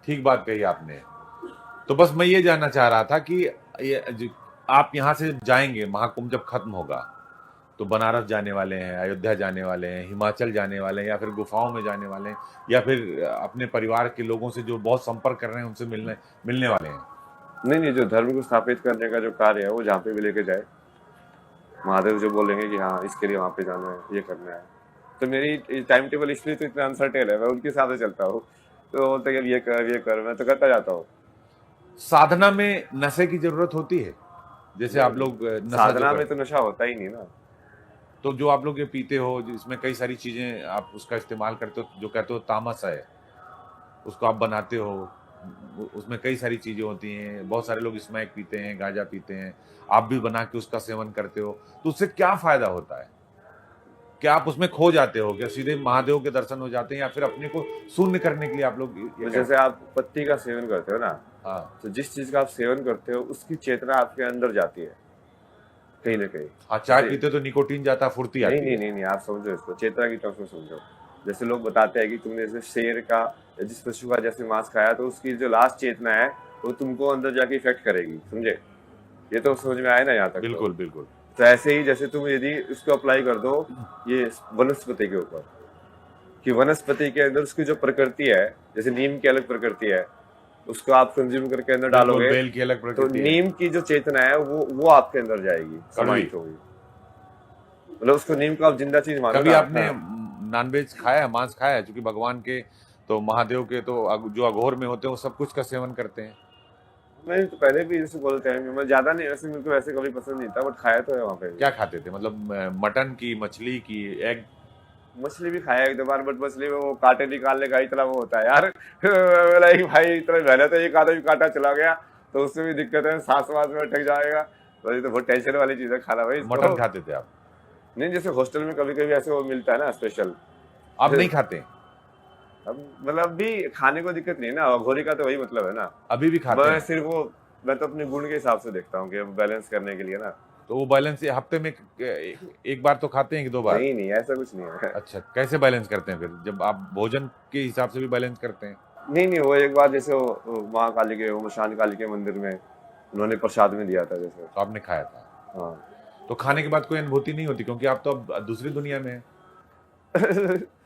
ठीक बात कही आपने। तो बस मैं ये जानना चाह रहा था कि आप यहाँ से जाएंगे, महाकुंभ जब खत्म होगा तो बनारस जाने वाले हैं, अयोध्या जाने वाले हैं, हिमाचल जाने वाले हैं, या फिर गुफाओं में जाने वाले हैं, या फिर अपने परिवार के लोगों से जो बहुत संपर्क कर रहे हैं उनसे मिलने वाले हैं? नहीं, जो धर्म को स्थापित करने का जो कार्य है वो जहाँ पे भी लेके जाए, महादेव जो बोलेंगे कि हाँ इसके लिए वहां पे जाना है, ये करना है, तो मेरी टाइम टेबल इसलिए तो इतना अनसर्टेन है, मैं उनके साथ चलता हूँ। तो बोलते हैं ये कर, मैं तो करता जाता हूँ। साधना में नशे की जरूरत होती है? जैसे आप लोग साधना में तो नशा होता ही नहीं ना। तो जो आप लोग ये पीते हो, जिसमें कई सारी चीजें आप उसका इस्तेमाल करते हो, जो कहते हो तामस है, उसको आप बनाते हो, उसमें कई सारी चीजें होती हैं। बहुत सारे लोग स्मैक पीते हैं, गांजा पीते हैं, आप भी बना के उसका सेवन करते हो, तो उससे क्या फायदा होता है? क्या आप उसमें खो जाते हो? क्या सीधे महादेव के दर्शन हो जाते हैं, या फिर अपने को शून्य करने के लिए आप लोग तो जैसे आप पत्ती का सेवन करते हो ना, हाँ, तो जिस चीज का आप सेवन करते हो उसकी चेतना आपके अंदर जाती है कहीं ना कहीं। हाँ, चाय पीते तो निकोटीन जाता, फुर्ती आती है। नहीं, आप समझो इसको, चेतना की टर्म्स में समझो। जैसे लोग बताते हैं कि तुमने जैसे शेर का, जिस पशु का जैसे मांस खाया, तो उसकी जो लास्ट चेतना है वो तुमको अंदर जाके इफेक्ट करेगी, समझे? ये तो समझ में आया ना यहाँ तक? बिल्कुल बिल्कुल। तो ऐसे ही जैसे तुम यदि उसको अप्लाई कर दो ये वनस्पति के ऊपर, कि वनस्पति के अंदर उसकी जो प्रकृति है, जैसे नीम की अलग प्रकृति है, उसको आप कंज्यूम करके अंदर बिल्कुल, डालोगे बेल की अलग तो प्रकृति है। नीम की जो चेतना है वो आपके अंदर जाएगी, समाहित होगी। मतलब उसको नीम को आप जिंदा चीज मानो कभी ना। आपने हाँ। नॉनवेज खाया है, मांस खाया है? क्योंकि भगवान के तो महादेव के तो जो अघोर में होते हैं वो सब कुछ का सेवन करते हैं। मैं तो पहले भी जैसे बोलते हैं, मैं ज्यादा नहीं, वैसे मेरे को वैसे कभी पसंद नहीं था, बट खाया तो है वहाँ पे भी। क्या खाते थे? मतलब मटन की, मछली की, एग? मछली भी खाया एक दो बार, बट मछली में वो कांटे निकालने का इतना वो होता है यार। बोला कि भाई इतना मेहनत है, एक आधा भी कांटा चला गया तो उससे भी दिक्कत है, सांस वास में अटक जाएगा। तो ये तो बहुत टेंशन वाली चीज है खाना भाई मटन इसको। खाते थे आप? नहीं, जैसे हॉस्टल में कभी कभी ऐसे वो मिलता है ना स्पेशल। आप नहीं खाते? अब मतलब भी खाने को दिक्कत नहीं है ना, अघोरी का तो वही मतलब है ना। अभी भी खाते मैं हैं? सिर्फ वो, मैं तो अपने गुण के हिसाब से देखता हूँ कि बैलेंस करने के लिए ना। तो वो बैलेंस हफ्ते में एक बार तो खाते हैं कि 2 बार? नहीं नहीं, ऐसा कुछ नहीं है। अच्छा, कैसे बैलेंस करते हैं फिर, जब आप भोजन के हिसाब से भी बैलेंस करते हैं? नहीं नहीं, वो एक बार जैसे वो महाकाली के, वो मशान काली के मंदिर में उन्होंने प्रसाद में दिया था जैसे। तो आपने खाया था? हाँ। तो खाने के बाद कोई अनुभूति नहीं होती, क्योंकि आप तो अब दूसरी दुनिया में हैं।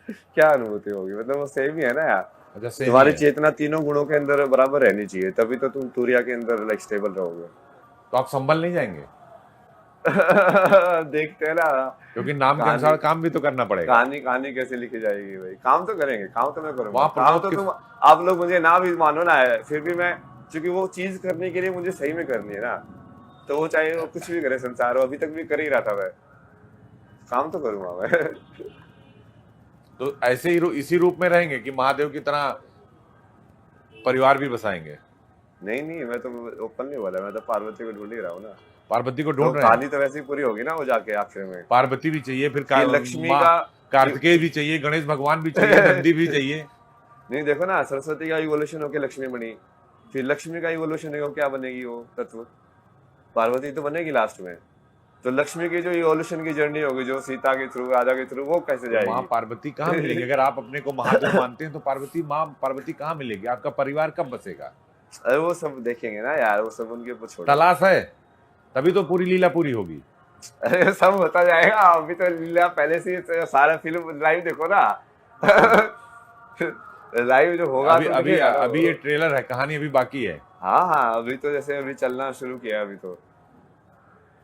क्या अनुभूति होगी, मतलब वो सेम ही है ना यार। अच्छा, सेम ही तुम्हारी है। चेतना तीनों गुणों के अंदर बराबर रहनी चाहिए, तभी तो तुम तुरिया के अंदर लाइक स्टेबल रहोगे। तो आप संभल नहीं जाएंगे? देखते हैं ना। क्योंकि नाम के कहानी अनुसार काम भी तो करना पड़ेगा। कहानी कहानी कैसे लिखी जाएगी भाई, काम तो करेंगे, काम तो मैं करूंगा, वहाँ काम प्रमोद तो किस तुम, आप लोग मुझे ना भी मानो ना है, फिर भी मैं, क्योंकि वो चीज करने के लिए मुझे सही में करनी है ना। तो वो चाहे वो कुछ भी करे संसार, वो अभी तक भी कर ही रहा था मैं, काम तो करूंगा मैं। तो ऐसे ही इसी रूप में रहेंगे कि महादेव की तरह परिवार भी बसाएंगे? नहीं नहीं, मैं तो ओपन नहीं बोला, मैं तो पार्वती को ढूंढ ही रहा हूँ ना। पार्वती को तो ढूंढ रहे हैं? कहानी तो वैसे ही पूरी होगी ना वो जाके आखिर में। पार्वती भी चाहिए, फिर ये लक्ष्मी माँ का कार्तिकेय भी चाहिए, गणेश भगवान भी चाहिए, नंदी भी चाहिए। नहीं, देखो ना, सरस्वती का इवोल्यूशन होके लक्ष्मी बनी, फिर लक्ष्मी का इवोल्यूशन होगा क्या बनेगी वो तत्व, पार्वती तो बनेगी लास्ट में। तो लक्ष्मी की जो इवोल्यूशन की जर्नी होगी, जो सीता के थ्रू, राजा के थ्रू, वो कैसे तो माँ जाएगी? पार्वती कहाँ मिलेगी? अगर आप अपने को महादेव मानते हैं तो पार्वती कहाँ मिलेगी? आपका परिवार कब बसेगा? अरे वो सब देखेंगे ना यार, वो सब उनके ऊपर छोड़ो। तलाश है, तभी तो पूरी लीला पूरी होगी। अरे सब होता जाएगा, अभी तो लीला पहले से ही, सारा फिल्म लाइव देखो ना। लाइव जो होगा अभी तो अभी दिखेगा ना अभी वो। ये ट्रेलर है, कहानी अभी बाकी है। हाँ हाँ, अभी तो जैसे अभी चलना शुरू किया है अभी तो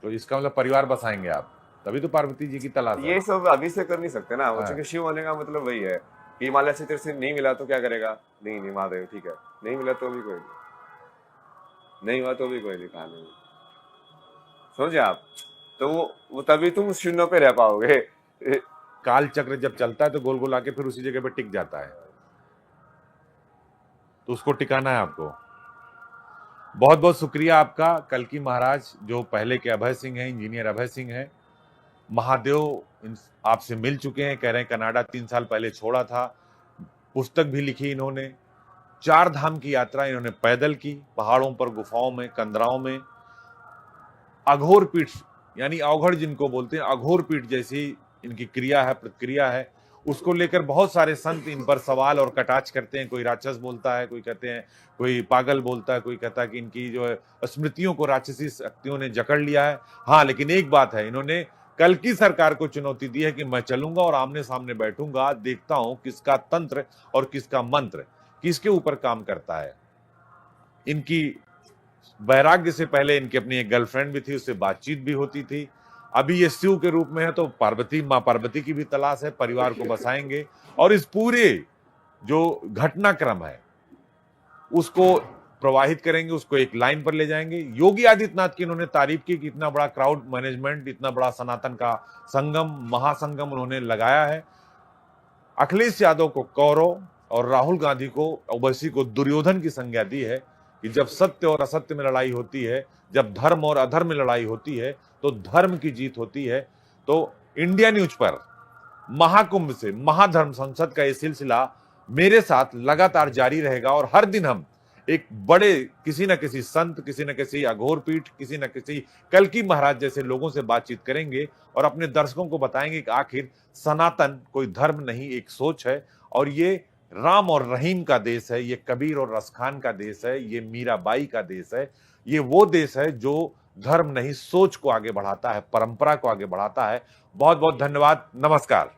इसका मतलब परिवार बसाएंगे आप, तभी तो पार्वती जी की तलाश है। ये सब अभी से कर नहीं सकते ना वो, हाँ। क्योंकि शिव होने का मतलब वही है कि हिमालय से तेरे से नहीं मिला तो क्या करेगा? नहीं नहीं महादेव ठीक है, नहीं मिला तो भी कोई नहीं, नहीं हुआ तो भी कोई नहीं, कहानी में समझे आप। तो वो तभी तुम शून्य पे रह पाओगे। काल चक्र जब चलता है तो गोल गोल आके फिर उसी जगह पे टिक जाता है, तो उसको टिकाना है आपको। बहुत बहुत शुक्रिया आपका कल्कि महाराज, जो पहले के अभय सिंह हैं, इंजीनियर अभय सिंह हैं। महादेव आपसे मिल चुके हैं, कह रहे हैं कनाडा 3 साल पहले छोड़ा था, पुस्तक भी लिखी इन्होंने, 4 धाम की यात्रा इन्होंने पैदल की, पहाड़ों पर, गुफाओं में, कंदराओं में। अघोर पीठ यानी अवघड़ जिनको बोलते हैं, अघोर पीठ जैसी इनकी क्रिया है, प्रतिक्रिया है, उसको लेकर बहुत सारे संत इन पर सवाल और कटाक्ष करते हैं। कोई राक्षस बोलता है, कोई कहते हैं, कोई पागल बोलता है, कोई कहता है कि इनकी जो है स्मृतियों को राक्षसी शक्तियों ने जकड़ लिया है। हाँ, लेकिन एक बात है, इन्होंने कल की सरकार को चुनौती दी है कि मैं चलूंगा और आमने सामने बैठूंगा, देखता हूं किसका तंत्र और किसका मंत्र किसके ऊपर काम करता है। इनकी वैराग्य से पहले इनकी अपनी एक गर्लफ्रेंड भी थी, उससे बातचीत भी होती थी। अभी ये शिव के रूप में है, तो माँ पार्वती की भी तलाश है, परिवार को बसाएंगे और इस पूरे जो घटनाक्रम है उसको प्रवाहित करेंगे, उसको एक लाइन पर ले जाएंगे। योगी आदित्यनाथ की इन्होंने तारीफ की कि इतना बड़ा क्राउड मैनेजमेंट, इतना बड़ा सनातन का संगम, महासंगम उन्होंने लगाया है। अखिलेश यादव को कौरव और राहुल गांधी को, ओवैसी को दुर्योधन की संज्ञा दी है कि जब सत्य और असत्य में लड़ाई होती है, जब धर्म और अधर्म में लड़ाई होती है, तो धर्म की जीत होती है। तो इंडिया न्यूज पर महाकुंभ से महाधर्म संसद का ये सिलसिला मेरे साथ लगातार जारी रहेगा और हर दिन हम एक बड़े किसी न किसी संत, किसी न किसी अघोर पीठ, किसी न किसी कल्कि महाराज जैसे लोगों से बातचीत करेंगे और अपने दर्शकों को बताएंगे कि आखिर सनातन कोई धर्म नहीं, एक सोच है। और ये राम और रहीम का देश है, ये कबीर और रसखान का देश है, ये मीराबाई का देश है। ये वो देश है जो धर्म नहीं, सोच को आगे बढ़ाता है, परंपरा को आगे बढ़ाता है। बहुत बहुत धन्यवाद, नमस्कार।